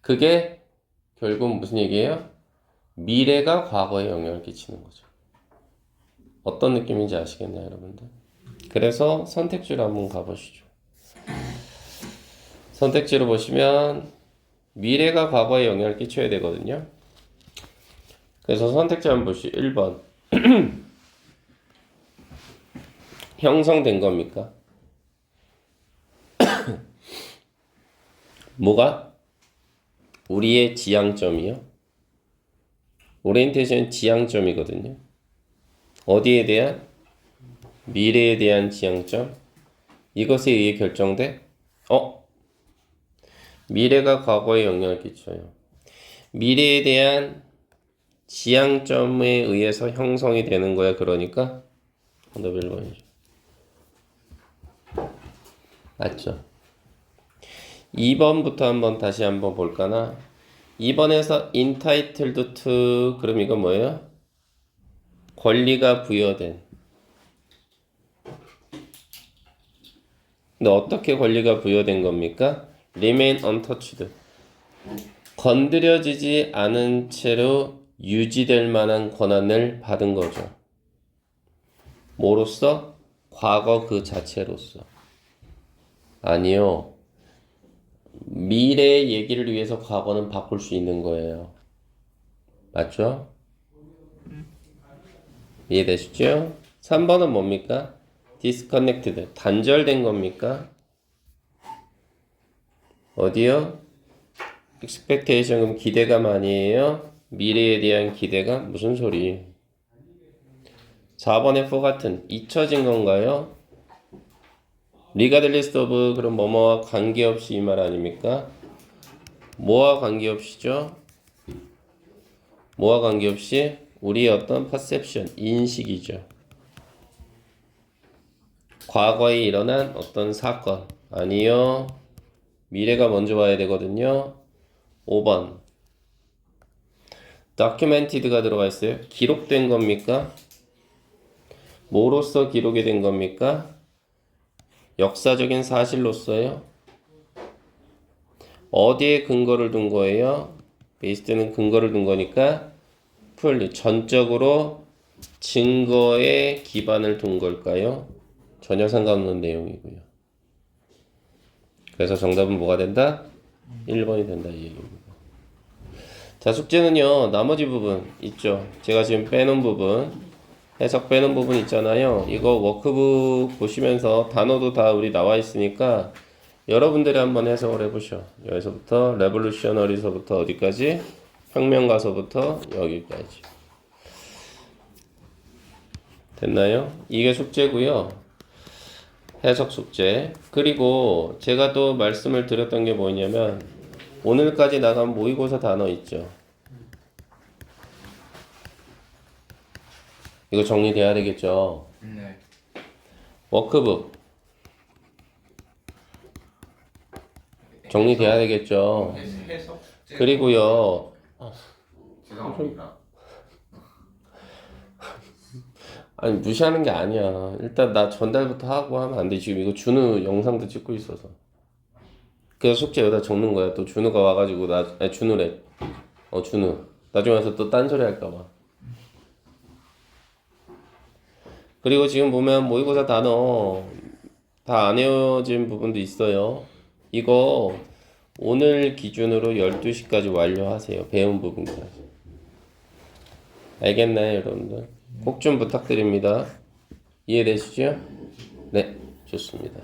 그게 결국 무슨 얘기예요? 미래가 과거에 영향을 끼치는 거죠. 어떤 느낌인지 아시겠나요, 여러분들? 그래서 선택지로 한번 가보시죠. 선택지로 보시면 미래가 과거에 영향을 끼쳐야 되거든요. 그래서 선택지 한번 보시죠. 1번. 형성된 겁니까? 뭐가? 우리의 지향점이요? 오리엔테이션 지향점이거든요. 어디에 대한? 미래에 대한 지향점. 이것에 의해 결정돼? 미래가 과거에 영향을 끼쳐요. 미래에 대한 지향점에 의해서 형성이 되는 거야. 그러니까 정답 1번이죠. 맞죠? 2번부터 한번 다시 한번 볼까나? 2번에서 entitled to 그럼 이건 뭐예요? 권리가 부여된. 근데 어떻게 권리가 부여된 겁니까? remain untouched. 건드려지지 않은 채로 유지될 만한 권한을 받은 거죠. 뭐로써? 과거 그 자체로서. 아니요. 미래의 얘기를 위해서 과거는 바꿀 수 있는 거예요. 맞죠? 이해되시죠? 3번은 뭡니까? disconnected. 단절된 겁니까? 어디요? expectation. 그럼 기대감 아니에요? 미래에 대한 기대감? 무슨 소리? 4번의 forgotten. 잊혀진 건가요? regardless of 그럼 뭐뭐와 관계없이 이 말 아닙니까? 뭐와 관계없이죠? 뭐와 관계없이? 우리의 어떤 perception, 인식이죠. 과거에 일어난 어떤 사건. 아니요. 미래가 먼저 와야 되거든요. 5번. documented가 들어가 있어요. 기록된 겁니까? 뭐로써 기록이 된 겁니까? 역사적인 사실로서요. 어디에 근거를 둔 거예요? 베이스는 근거를 둔 거니까 풀리 전적으로 증거에 기반을 둔 걸까요? 전혀 상관없는 내용이고요. 그래서 정답은 뭐가 된다? 1번이 된다 이 얘기입니다. 자, 숙제는요. 나머지 부분 있죠. 제가 지금 빼놓은 부분, 해석 빼놓은 부분 있잖아요. 이거 워크북 보시면서 단어도 다 우리 나와 있으니까 여러분들이 한번 해석을 해보셔. 여기서부터 레볼루셔너리서부터 어디까지? 혁명가서부터 여기까지. 됐나요? 이게 숙제고요. 해석 숙제. 그리고 제가 또 말씀을 드렸던 게 뭐냐면 오늘까지 나간 모의고사 단어 있죠. 이거 정리돼야 되겠죠. 네. 워크북 정리돼야 되겠죠. 해석 숙제. 그리고요. 죄송합니다. 아니 무시하는 게 아니야. 일단 나 전달부터 하고 하면 안 돼. 지금 이거 준우 영상도 찍고 있어서. 그래서 숙제 여기다 적는 거야. 또 준우가 와가지고 아니 준우래. 준우. 나중에 와서 또 딴소리 할까 봐. 그리고 지금 보면 모의고사 단어 다 안 외워진 부분도 있어요. 이거 오늘 기준으로 12시까지 완료하세요. 배운 부분까지. 알겠나요, 여러분들? 꼭 좀 부탁드립니다. 이해되시죠? 네, 좋습니다.